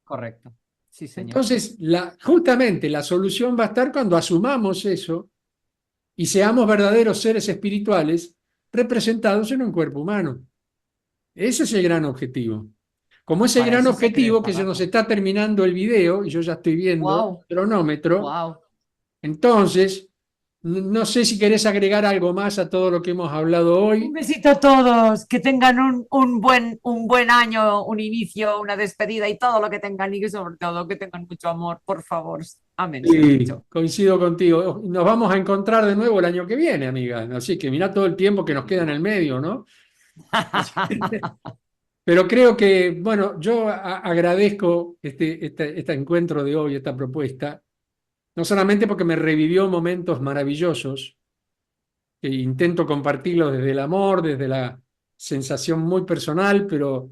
Correcto. Sí, señor. Entonces, justamente la solución va a estar cuando asumamos eso y seamos verdaderos seres espirituales representados en un cuerpo humano. Ese es el gran objetivo. Como ese Para gran eso se creó objetivo esta que se nos raza. está terminando el video, y yo ya estoy viendo el Wow, cronómetro, wow. entonces, no sé si querés agregar algo más a todo lo que hemos hablado Un hoy. besito a todos, que tengan un buen año, un inicio, una despedida y todo lo que tengan y que sobre todo que tengan mucho amor, por favor. Ámense Sí, mucho. coincido contigo. Nos vamos a encontrar de nuevo el año que viene, amiga. Así que mirá todo el tiempo que nos queda en el medio, ¿no? Pero creo que, bueno, yo agradezco este encuentro de hoy, esta propuesta, no solamente porque me revivió momentos maravillosos, que intento compartirlos desde el amor, desde la sensación muy personal, pero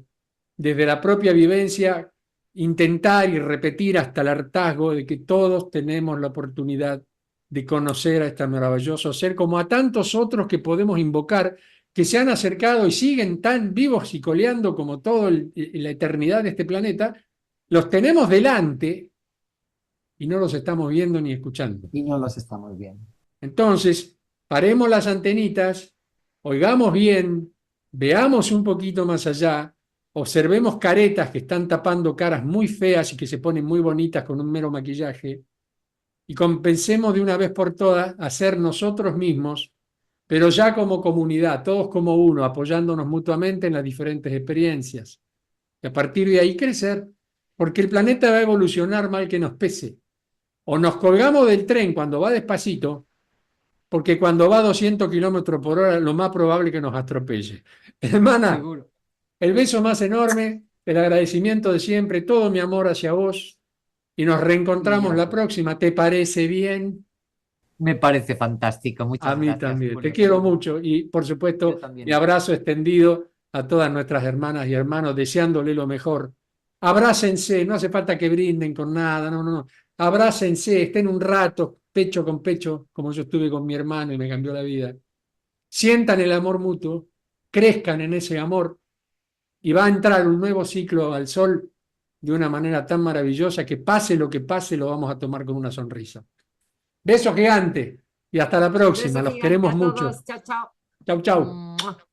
desde la propia vivencia, intentar y repetir hasta el hartazgo de que todos tenemos la oportunidad de conocer a este maravilloso ser, como a tantos otros que podemos invocar, que se han acercado y siguen tan vivos y coleando como toda la eternidad de este planeta, los tenemos delante y no los estamos viendo ni escuchando. Y no los estamos viendo. Entonces, paremos las antenitas, oigamos bien, veamos un poquito más allá, observemos caretas que están tapando caras muy feas y que se ponen muy bonitas con un mero maquillaje, y compensemos de una vez por todas a ser nosotros mismos, pero ya como comunidad, todos como uno, apoyándonos mutuamente en las diferentes experiencias. Y a partir de ahí crecer, porque el planeta va a evolucionar mal que nos pese. O nos colgamos del tren cuando va despacito, porque cuando va a 200 kilómetros por hora, lo más probable es que nos atropelle. Hermana, Seguro. el beso más enorme, el agradecimiento de siempre, todo mi amor hacia vos, y nos Y reencontramos yo la sé. próxima. ¿Te parece bien? Me parece fantástico. A Muchas mí gracias, también. Te Julio, quiero querido. mucho y, por Yo supuesto, mi también. abrazo extendido a todas nuestras hermanas y hermanos, deseándole lo mejor. Abrácense, no hace falta que brinden con nada, no, no, no. Abrácense, estén un rato, pecho con pecho, como yo estuve con mi hermano y me cambió la vida. Sientan el amor mutuo, crezcan en ese amor y va a entrar un nuevo ciclo al sol de una manera tan maravillosa que pase lo que pase, lo vamos a tomar con una sonrisa. Beso gigante y hasta la próxima. Beso Los gigante queremos a mucho. todos. Chao, chao. Chau, chau. Mua.